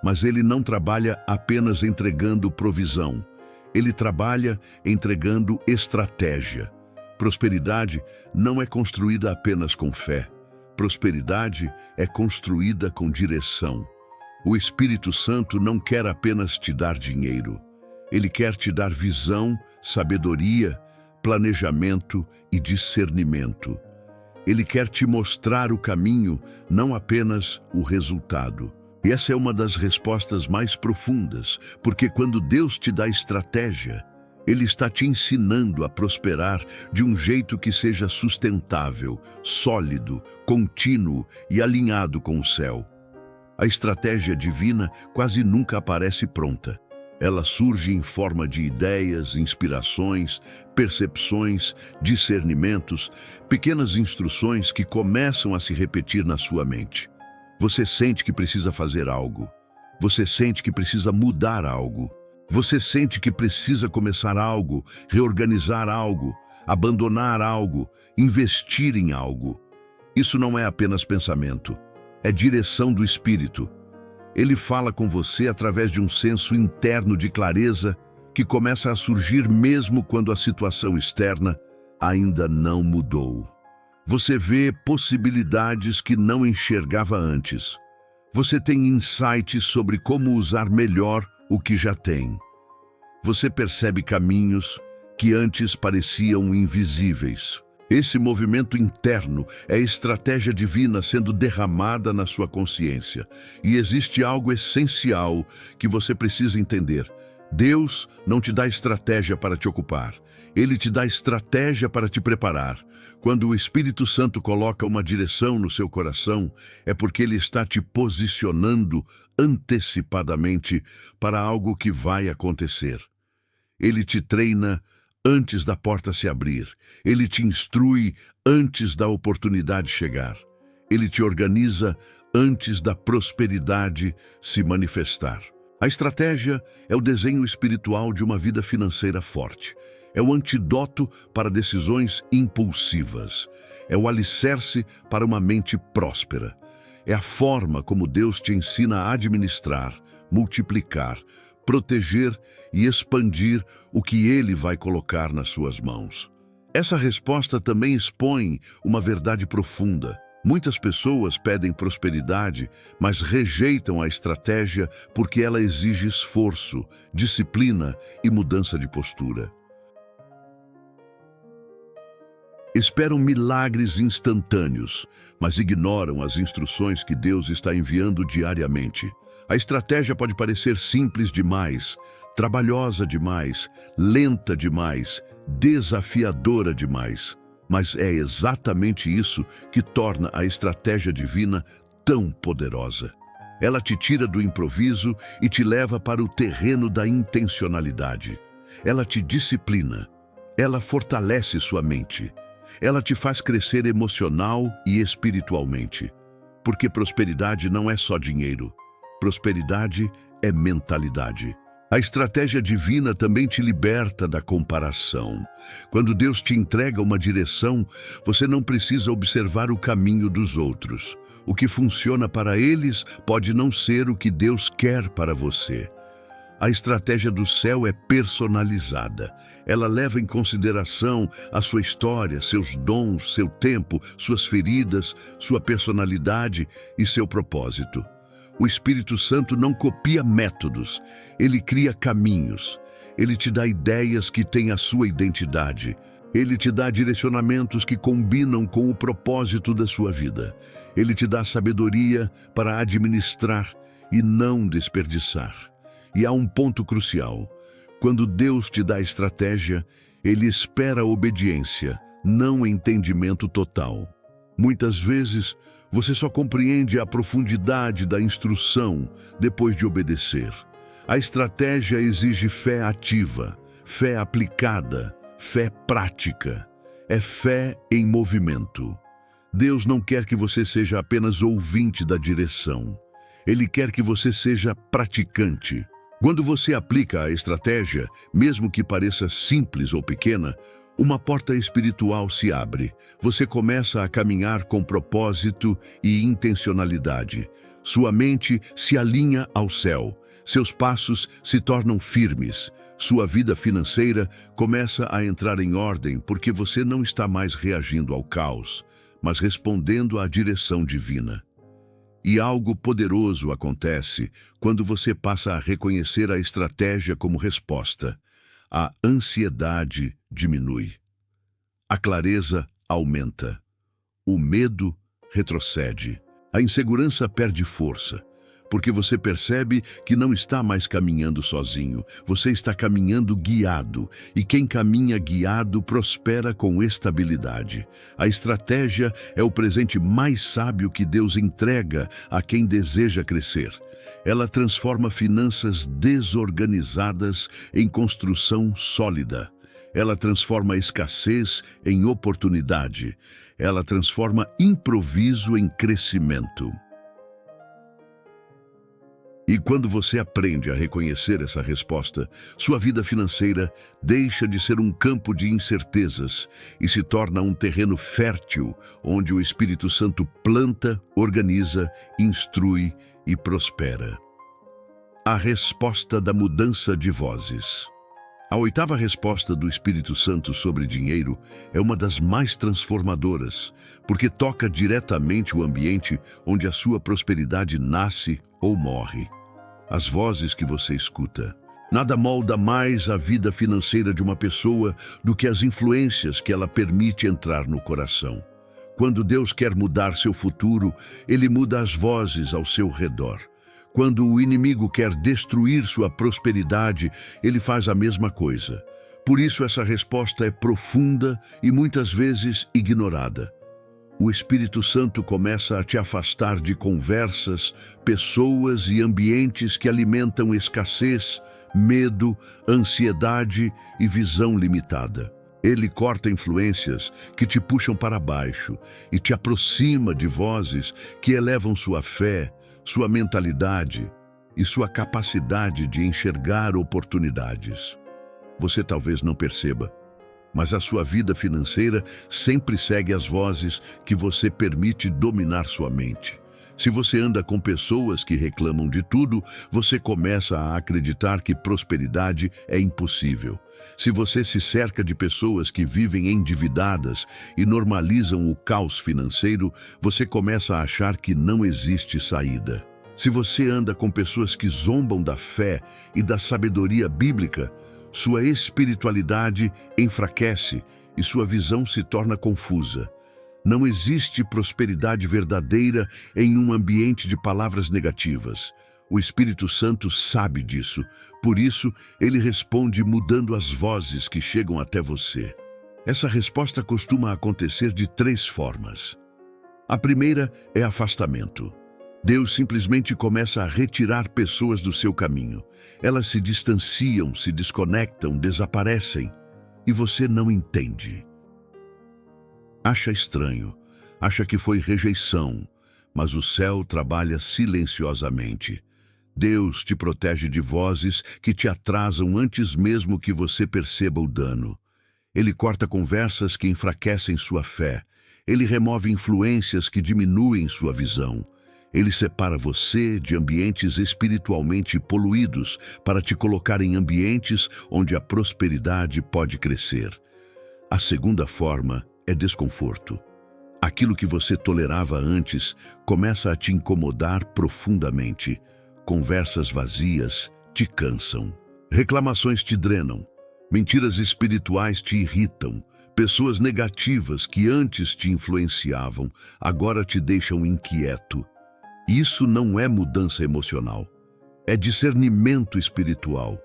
Mas Ele não trabalha apenas entregando provisão. Ele trabalha entregando estratégia. Prosperidade não é construída apenas com fé. Prosperidade é construída com direção. O Espírito Santo não quer apenas te dar dinheiro. Ele quer te dar visão, sabedoria, planejamento e discernimento. Ele quer te mostrar o caminho, não apenas o resultado. E essa é uma das respostas mais profundas, porque quando Deus te dá estratégia, Ele está te ensinando a prosperar de um jeito que seja sustentável, sólido, contínuo e alinhado com o céu. A estratégia divina quase nunca aparece pronta. Ela surge em forma de ideias, inspirações, percepções, discernimentos, pequenas instruções que começam a se repetir na sua mente. Você sente que precisa fazer algo. Você sente que precisa mudar algo. Você sente que precisa começar algo, reorganizar algo, abandonar algo, investir em algo. Isso não é apenas pensamento, é direção do Espírito. Ele fala com você através de um senso interno de clareza que começa a surgir mesmo quando a situação externa ainda não mudou. Você vê possibilidades que não enxergava antes. Você tem insights sobre como usar melhor o que já tem. Você percebe caminhos que antes pareciam invisíveis. Esse movimento interno é a estratégia divina sendo derramada na sua consciência. E existe algo essencial que você precisa entender. Deus não te dá estratégia para te ocupar. Ele te dá estratégia para te preparar. Quando o Espírito Santo coloca uma direção no seu coração, é porque Ele está te posicionando antecipadamente para algo que vai acontecer. Ele te treina antes da porta se abrir. Ele te instrui antes da oportunidade chegar. Ele te organiza antes da prosperidade se manifestar. A estratégia é o desenho espiritual de uma vida financeira forte. É o antídoto para decisões impulsivas. É o alicerce para uma mente próspera. É a forma como Deus te ensina a administrar, multiplicar, proteger e expandir o que Ele vai colocar nas suas mãos. Essa resposta também expõe uma verdade profunda. Muitas pessoas pedem prosperidade, mas rejeitam a estratégia porque ela exige esforço, disciplina e mudança de postura. Esperam milagres instantâneos, mas ignoram as instruções que Deus está enviando diariamente. A estratégia pode parecer simples demais, trabalhosa demais, lenta demais, desafiadora demais. Mas é exatamente isso que torna a estratégia divina tão poderosa. Ela te tira do improviso e te leva para o terreno da intencionalidade. Ela te disciplina. Ela fortalece sua mente. Ela te faz crescer emocional e espiritualmente. Porque prosperidade não é só dinheiro. Prosperidade é mentalidade. A estratégia divina também te liberta da comparação. Quando Deus te entrega uma direção, você não precisa observar o caminho dos outros. O que funciona para eles pode não ser o que Deus quer para você. A estratégia do céu é personalizada. Ela leva em consideração a sua história, seus dons, seu tempo, suas feridas, sua personalidade e seu propósito. O Espírito Santo não copia métodos, ele cria caminhos. Ele te dá ideias que têm a sua identidade. Ele te dá direcionamentos que combinam com o propósito da sua vida. Ele te dá sabedoria para administrar e não desperdiçar. E há um ponto crucial. Quando Deus te dá estratégia, Ele espera obediência, não entendimento total. Muitas vezes, você só compreende a profundidade da instrução depois de obedecer. A estratégia exige fé ativa, fé aplicada, fé prática. É fé em movimento. Deus não quer que você seja apenas ouvinte da direção. Ele quer que você seja praticante. Quando você aplica a estratégia, mesmo que pareça simples ou pequena, uma porta espiritual se abre. Você começa a caminhar com propósito e intencionalidade. Sua mente se alinha ao céu. Seus passos se tornam firmes. Sua vida financeira começa a entrar em ordem porque você não está mais reagindo ao caos, mas respondendo à direção divina. E algo poderoso acontece quando você passa a reconhecer a estratégia como resposta. A ansiedade diminui. A clareza aumenta. O medo retrocede. A insegurança perde força, porque você percebe que não está mais caminhando sozinho. Você está caminhando guiado, e quem caminha guiado prospera com estabilidade. A estratégia é o presente mais sábio que Deus entrega a quem deseja crescer. Ela transforma finanças desorganizadas em construção sólida. Ela transforma escassez em oportunidade. Ela transforma improviso em crescimento. E quando você aprende a reconhecer essa resposta, sua vida financeira deixa de ser um campo de incertezas e se torna um terreno fértil, onde o Espírito Santo planta, organiza, instrui e prospera. A resposta da mudança de vozes. A oitava resposta do Espírito Santo sobre dinheiro é uma das mais transformadoras, porque toca diretamente o ambiente onde a sua prosperidade nasce ou morre. As vozes que você escuta. Nada molda mais a vida financeira de uma pessoa do que as influências que ela permite entrar no coração. Quando Deus quer mudar seu futuro, Ele muda as vozes ao seu redor. Quando o inimigo quer destruir sua prosperidade, ele faz a mesma coisa. Por isso essa resposta é profunda e muitas vezes ignorada. O Espírito Santo começa a te afastar de conversas, pessoas e ambientes que alimentam escassez, medo, ansiedade e visão limitada. Ele corta influências que te puxam para baixo e te aproxima de vozes que elevam sua fé, sua mentalidade e sua capacidade de enxergar oportunidades. Você talvez não perceba, mas a sua vida financeira sempre segue as vozes que você permite dominar sua mente. Se você anda com pessoas que reclamam de tudo, você começa a acreditar que prosperidade é impossível. Se você se cerca de pessoas que vivem endividadas e normalizam o caos financeiro, você começa a achar que não existe saída. Se você anda com pessoas que zombam da fé e da sabedoria bíblica, sua espiritualidade enfraquece e sua visão se torna confusa. Não existe prosperidade verdadeira em um ambiente de palavras negativas. O Espírito Santo sabe disso, por isso ele responde mudando as vozes que chegam até você. Essa resposta costuma acontecer de 3 formas. A primeira é afastamento. Deus simplesmente começa a retirar pessoas do seu caminho. Elas se distanciam, se desconectam, desaparecem, e você não entende. Acha estranho, acha que foi rejeição, mas o céu trabalha silenciosamente. Deus te protege de vozes que te atrasam antes mesmo que você perceba o dano. Ele corta conversas que enfraquecem sua fé. Ele remove influências que diminuem sua visão. Ele separa você de ambientes espiritualmente poluídos para te colocar em ambientes onde a prosperidade pode crescer. A segunda forma é desconforto. Aquilo que você tolerava antes começa a te incomodar profundamente. Conversas vazias te cansam. Reclamações te drenam. Mentiras espirituais te irritam. Pessoas negativas que antes te influenciavam, agora te deixam inquieto. Isso não é mudança emocional. É discernimento espiritual.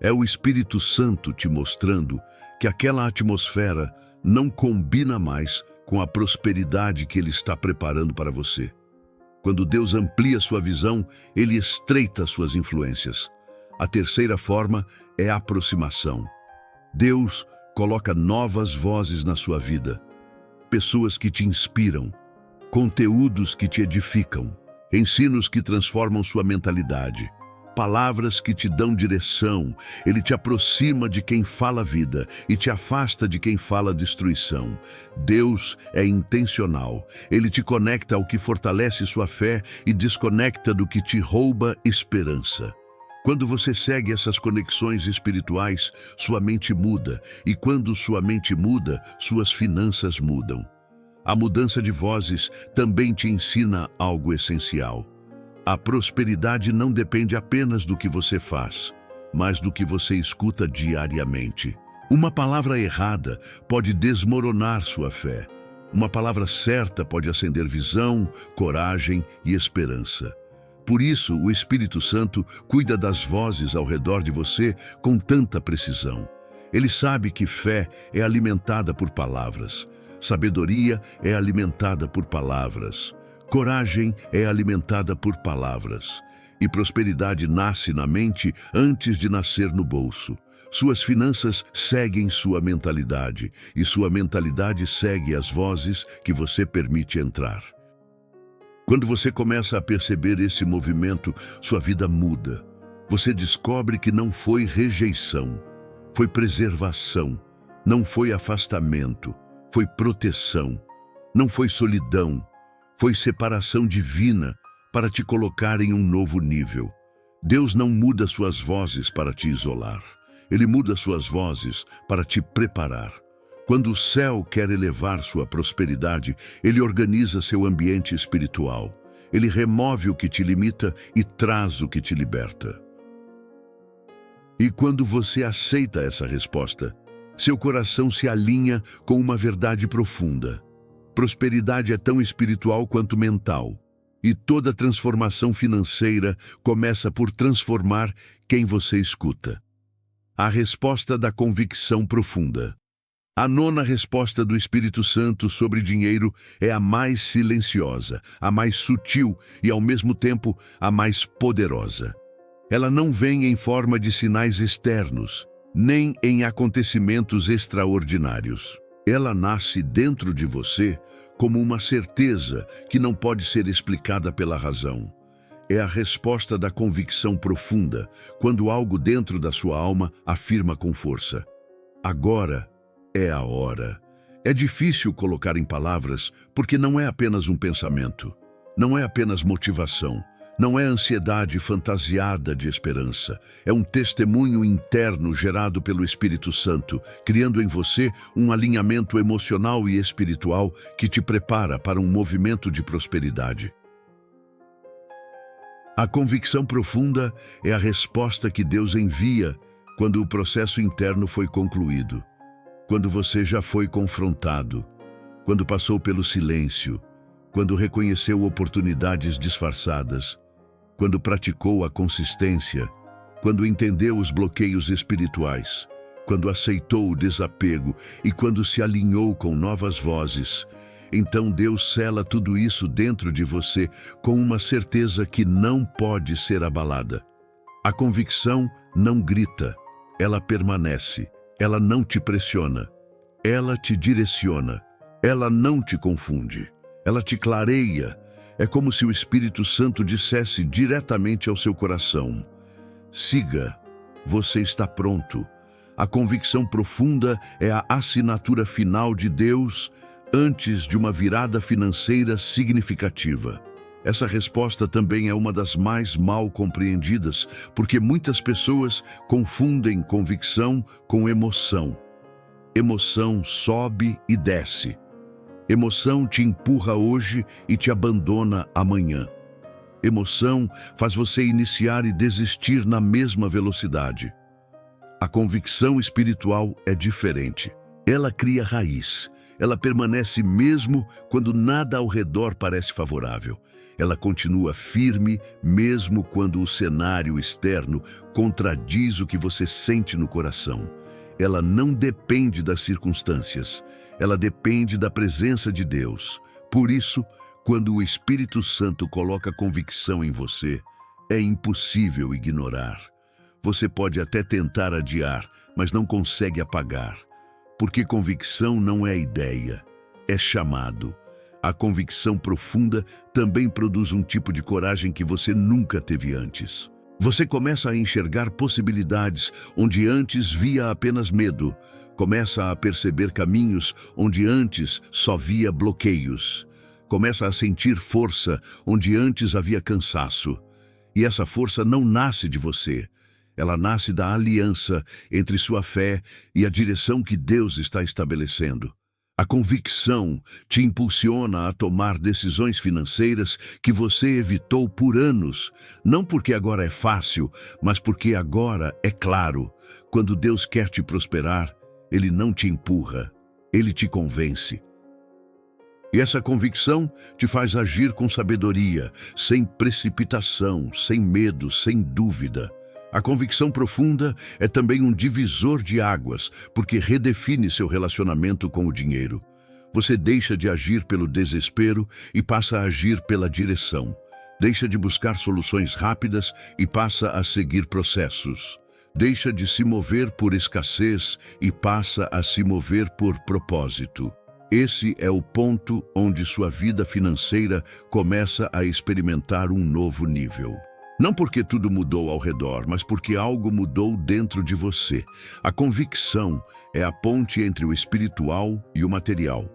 É o Espírito Santo te mostrando que aquela atmosfera não combina mais com a prosperidade que Ele está preparando para você. Quando Deus amplia sua visão, Ele estreita suas influências. A terceira forma é a aproximação. Deus coloca novas vozes na sua vida. Pessoas que te inspiram, conteúdos que te edificam, ensinos que transformam sua mentalidade. Palavras que te dão direção. Ele te aproxima de quem fala vida e te afasta de quem fala destruição. Deus é intencional. Ele te conecta ao que fortalece sua fé e desconecta do que te rouba esperança. Quando você segue essas conexões espirituais, sua mente muda, e quando sua mente muda, suas finanças mudam. A mudança de vozes também te ensina algo essencial. A prosperidade não depende apenas do que você faz, mas do que você escuta diariamente. Uma palavra errada pode desmoronar sua fé. Uma palavra certa pode acender visão, coragem e esperança. Por isso, o Espírito Santo cuida das vozes ao redor de você com tanta precisão. Ele sabe que fé é alimentada por palavras. Sabedoria é alimentada por palavras. Coragem é alimentada por palavras. E prosperidade nasce na mente antes de nascer no bolso. Suas finanças seguem sua mentalidade, e sua mentalidade segue as vozes que você permite entrar. Quando você começa a perceber esse movimento, sua vida muda. Você descobre que não foi rejeição, foi preservação, não foi afastamento, foi proteção, não foi solidão, foi separação divina para te colocar em um novo nível. Deus não muda suas vozes para te isolar. Ele muda suas vozes para te preparar. Quando o céu quer elevar sua prosperidade, ele organiza seu ambiente espiritual. Ele remove o que te limita e traz o que te liberta. E quando você aceita essa resposta, seu coração se alinha com uma verdade profunda. Prosperidade é tão espiritual quanto mental. E toda transformação financeira começa por transformar quem você escuta. A resposta da convicção profunda. A nona resposta do Espírito Santo sobre dinheiro é a mais silenciosa, a mais sutil e, ao mesmo tempo, a mais poderosa. Ela não vem em forma de sinais externos, nem em acontecimentos extraordinários. Ela nasce dentro de você como uma certeza que não pode ser explicada pela razão. É a resposta da convicção profunda, quando algo dentro da sua alma afirma com força: agora é a hora. É difícil colocar em palavras porque não é apenas um pensamento. Não é apenas motivação, não é ansiedade fantasiada de esperança. É um testemunho interno gerado pelo Espírito Santo, criando em você um alinhamento emocional e espiritual que te prepara para um movimento de prosperidade. A convicção profunda é a resposta que Deus envia quando o processo interno foi concluído, quando você já foi confrontado, quando passou pelo silêncio, quando reconheceu oportunidades disfarçadas, quando praticou a consistência, quando entendeu os bloqueios espirituais, quando aceitou o desapego e quando se alinhou com novas vozes. Então Deus sela tudo isso dentro de você com uma certeza que não pode ser abalada. A convicção não grita, ela permanece, ela não te pressiona, ela te direciona, ela não te confunde, ela te clareia. É como se o Espírito Santo dissesse diretamente ao seu coração: siga, você está pronto. A convicção profunda é a assinatura final de Deus antes de uma virada financeira significativa. Essa resposta também é uma das mais mal compreendidas, porque muitas pessoas confundem convicção com emoção. Emoção sobe e desce. Emoção te empurra hoje e te abandona amanhã. Emoção faz você iniciar e desistir na mesma velocidade. A convicção espiritual é diferente. Ela cria raiz. Ela permanece mesmo quando nada ao redor parece favorável. Ela continua firme mesmo quando o cenário externo contradiz o que você sente no coração. Ela não depende das circunstâncias. Ela depende da presença de Deus. Por isso, quando o Espírito Santo coloca convicção em você, é impossível ignorar. Você pode até tentar adiar, mas não consegue apagar. Porque convicção não é ideia, é chamado. A convicção profunda também produz um tipo de coragem que você nunca teve antes. Você começa a enxergar possibilidades onde antes via apenas medo. Começa a perceber caminhos onde antes só via bloqueios. Começa a sentir força onde antes havia cansaço. E essa força não nasce de você. Ela nasce da aliança entre sua fé e a direção que Deus está estabelecendo. A convicção te impulsiona a tomar decisões financeiras que você evitou por anos, não porque agora é fácil, mas porque agora é claro. Quando Deus quer te prosperar, Ele não te empurra, Ele te convence. E essa convicção te faz agir com sabedoria, sem precipitação, sem medo, sem dúvida. A convicção profunda é também um divisor de águas, porque redefine seu relacionamento com o dinheiro. Você deixa de agir pelo desespero e passa a agir pela direção. Deixa de buscar soluções rápidas e passa a seguir processos. Deixa de se mover por escassez e passa a se mover por propósito. Esse é o ponto onde sua vida financeira começa a experimentar um novo nível. Não porque tudo mudou ao redor, mas porque algo mudou dentro de você. A convicção é a ponte entre o espiritual e o material.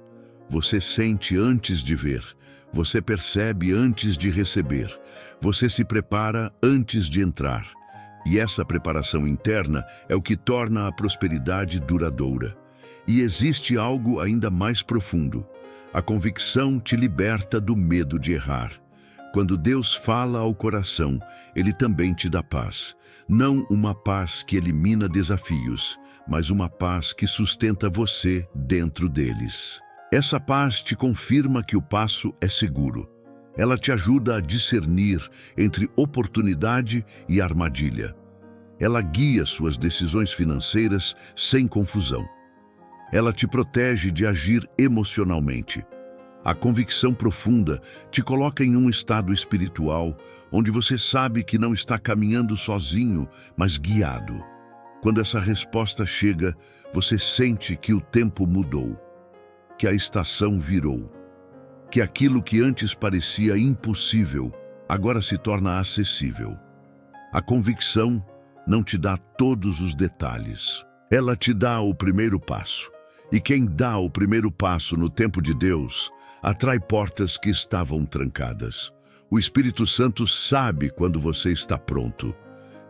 Você sente antes de ver. Você percebe antes de receber. Você se prepara antes de entrar. E essa preparação interna é o que torna a prosperidade duradoura. E existe algo ainda mais profundo. A convicção te liberta do medo de errar. Quando Deus fala ao coração, Ele também te dá paz. Não uma paz que elimina desafios, mas uma paz que sustenta você dentro deles. Essa paz te confirma que o passo é seguro. Ela te ajuda a discernir entre oportunidade e armadilha. Ela guia suas decisões financeiras sem confusão. Ela te protege de agir emocionalmente. A convicção profunda te coloca em um estado espiritual onde você sabe que não está caminhando sozinho, mas guiado. Quando essa resposta chega, você sente que o tempo mudou, que a estação virou, que aquilo que antes parecia impossível agora se torna acessível. A convicção não te dá todos os detalhes. Ela te dá o primeiro passo. E quem dá o primeiro passo no tempo de Deus, atrai portas que estavam trancadas. O Espírito Santo sabe quando você está pronto.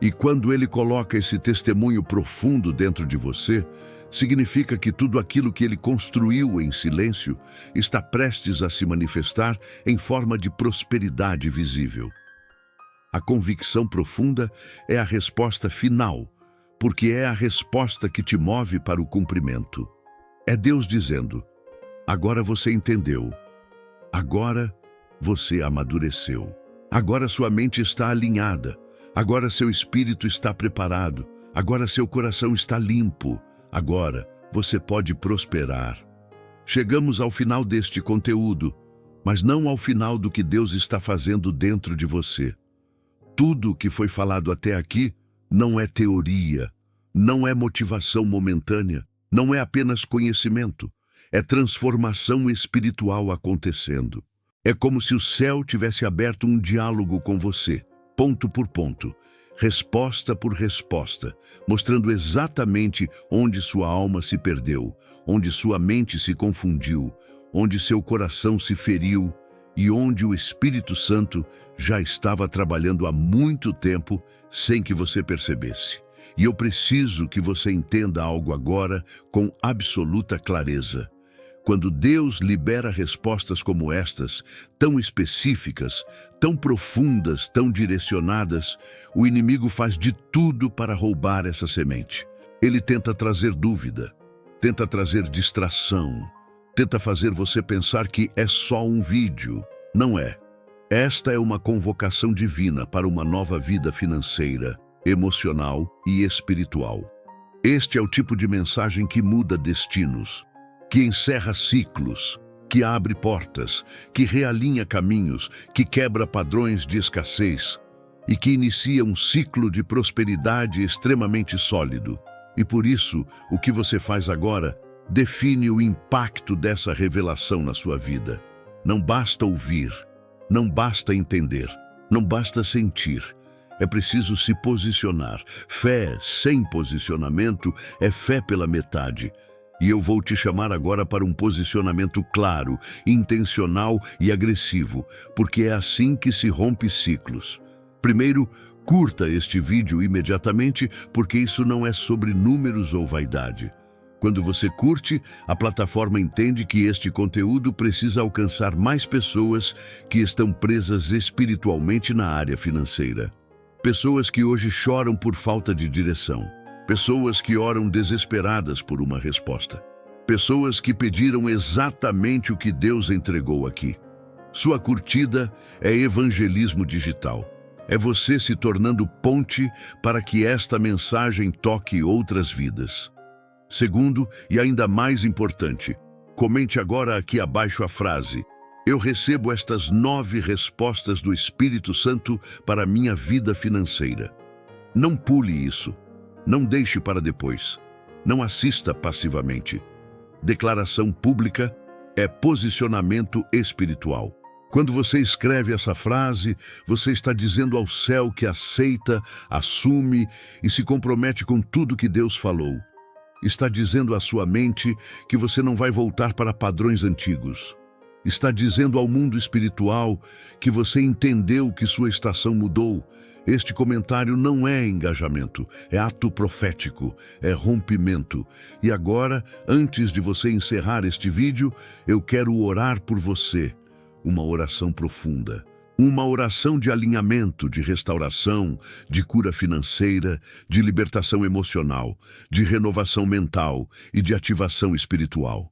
E quando ele coloca esse testemunho profundo dentro de você, significa que tudo aquilo que ele construiu em silêncio está prestes a se manifestar em forma de prosperidade visível. A convicção profunda é a resposta final, porque é a resposta que te move para o cumprimento. É Deus dizendo: agora você entendeu. Agora você amadureceu. Agora sua mente está alinhada. Agora seu espírito está preparado. Agora seu coração está limpo. Agora você pode prosperar. Chegamos ao final deste conteúdo, mas não ao final do que Deus está fazendo dentro de você. Tudo o que foi falado até aqui não é teoria, não é motivação momentânea, não é apenas conhecimento, é transformação espiritual acontecendo. É como se o céu tivesse aberto um diálogo com você, ponto por ponto, resposta por resposta, mostrando exatamente onde sua alma se perdeu, onde sua mente se confundiu, onde seu coração se feriu e onde o Espírito Santo já estava trabalhando há muito tempo sem que você percebesse. E eu preciso que você entenda algo agora com absoluta clareza. Quando Deus libera respostas como estas, tão específicas, tão profundas, tão direcionadas, o inimigo faz de tudo para roubar essa semente. Ele tenta trazer dúvida, tenta trazer distração, tenta fazer você pensar que é só um vídeo. Não é. Esta é uma convocação divina para uma nova vida financeira, emocional e espiritual. Este é o tipo de mensagem que muda destinos, que encerra ciclos, que abre portas, que realinha caminhos, que quebra padrões de escassez e que inicia um ciclo de prosperidade extremamente sólido. E por isso, o que você faz agora define o impacto dessa revelação na sua vida. Não basta ouvir, não basta entender, não basta sentir. É preciso se posicionar. Fé sem posicionamento é fé pela metade. E eu vou te chamar agora para um posicionamento claro, intencional e agressivo, porque é assim que se rompe ciclos. Primeiro, curta este vídeo imediatamente, porque isso não é sobre números ou vaidade. Quando você curte, a plataforma entende que este conteúdo precisa alcançar mais pessoas que estão presas espiritualmente na área financeira. Pessoas que hoje choram por falta de direção. Pessoas que oram desesperadas por uma resposta. Pessoas que pediram exatamente o que Deus entregou aqui. Sua curtida é evangelismo digital. É você se tornando ponte para que esta mensagem toque outras vidas. Segundo, e ainda mais importante, comente agora aqui abaixo a frase: eu recebo estas 9 respostas do Espírito Santo para a minha vida financeira. Não pule isso. Não deixe para depois. Não assista passivamente. Declaração pública é posicionamento espiritual. Quando você escreve essa frase, você está dizendo ao céu que aceita, assume e se compromete com tudo que Deus falou. Está dizendo à sua mente que você não vai voltar para padrões antigos. Está dizendo ao mundo espiritual que você entendeu que sua estação mudou. Este comentário não é engajamento, é ato profético, é rompimento. E agora, antes de você encerrar este vídeo, eu quero orar por você. Uma oração profunda. Uma oração de alinhamento, de restauração, de cura financeira, de libertação emocional, de renovação mental e de ativação espiritual.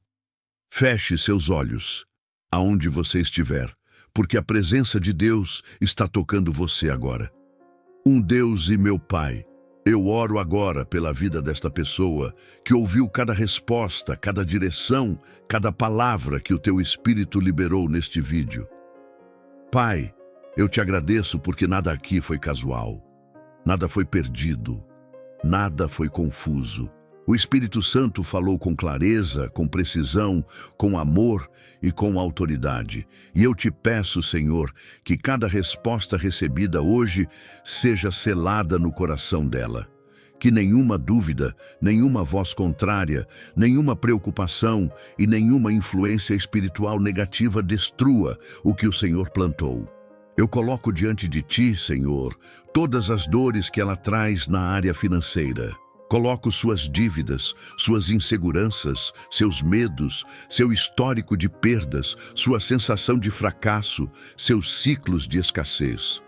Feche seus olhos, aonde você estiver, porque a presença de Deus está tocando você agora. Deus e meu Pai, eu oro agora pela vida desta pessoa que ouviu cada resposta, cada direção, cada palavra que o teu Espírito liberou neste vídeo. Pai, eu te agradeço porque nada aqui foi casual, nada foi perdido, nada foi confuso. O Espírito Santo falou com clareza, com precisão, com amor e com autoridade. E eu te peço, Senhor, que cada resposta recebida hoje seja selada no coração dela. Que nenhuma dúvida, nenhuma voz contrária, nenhuma preocupação e nenhuma influência espiritual negativa destrua o que o Senhor plantou. Eu coloco diante de Ti, Senhor, todas as dores que ela traz na área financeira. Coloco suas dívidas, suas inseguranças, seus medos, seu histórico de perdas, sua sensação de fracasso, seus ciclos de escassez.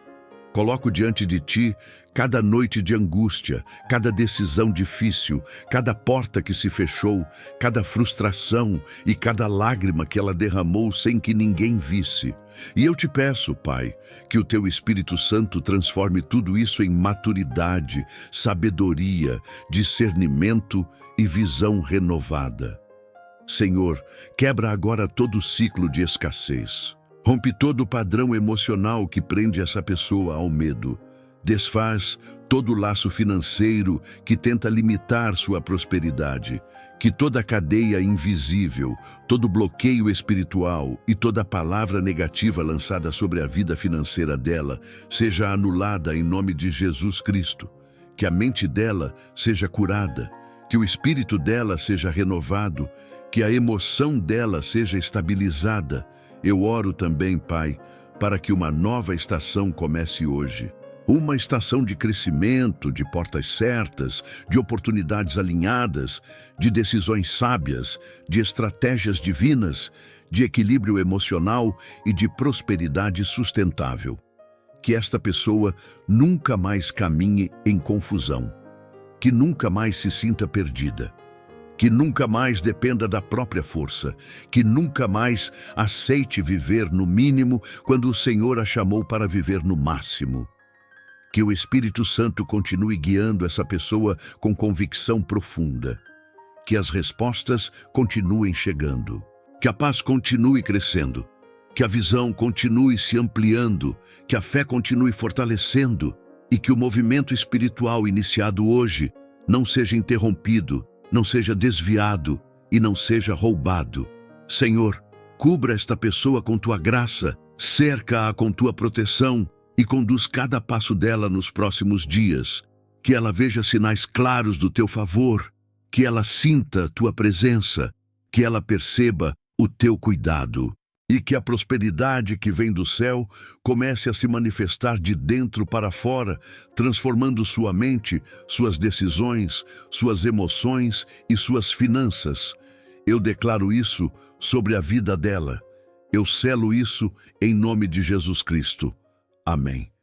Coloco diante de Ti cada noite de angústia, cada decisão difícil, cada porta que se fechou, cada frustração e cada lágrima que ela derramou sem que ninguém visse. E eu te peço, Pai, que o Teu Espírito Santo transforme tudo isso em maturidade, sabedoria, discernimento e visão renovada. Senhor, quebra agora todo o ciclo de escassez. Rompe todo o padrão emocional que prende essa pessoa ao medo. Desfaz todo o laço financeiro que tenta limitar sua prosperidade. Que toda cadeia invisível, todo bloqueio espiritual e toda palavra negativa lançada sobre a vida financeira dela seja anulada em nome de Jesus Cristo. Que a mente dela seja curada, que o espírito dela seja renovado, que a emoção dela seja estabilizada. Eu oro também, Pai, para que uma nova estação comece hoje. Uma estação de crescimento, de portas certas, de oportunidades alinhadas, de decisões sábias, de estratégias divinas, de equilíbrio emocional e de prosperidade sustentável. Que esta pessoa nunca mais caminhe em confusão, que nunca mais se sinta perdida, que nunca mais dependa da própria força, que nunca mais aceite viver no mínimo quando o Senhor a chamou para viver no máximo. Que o Espírito Santo continue guiando essa pessoa com convicção profunda. Que as respostas continuem chegando. Que a paz continue crescendo. Que a visão continue se ampliando. Que a fé continue fortalecendo. E que o movimento espiritual iniciado hoje não seja interrompido, não seja desviado e não seja roubado. Senhor, cubra esta pessoa com Tua graça, cerca-a com Tua proteção e conduz cada passo dela nos próximos dias. Que ela veja sinais claros do Teu favor, que ela sinta Tua presença, que ela perceba o Teu cuidado. E que a prosperidade que vem do céu comece a se manifestar de dentro para fora, transformando sua mente, suas decisões, suas emoções e suas finanças. Eu declaro isso sobre a vida dela. Eu selo isso em nome de Jesus Cristo. Amém.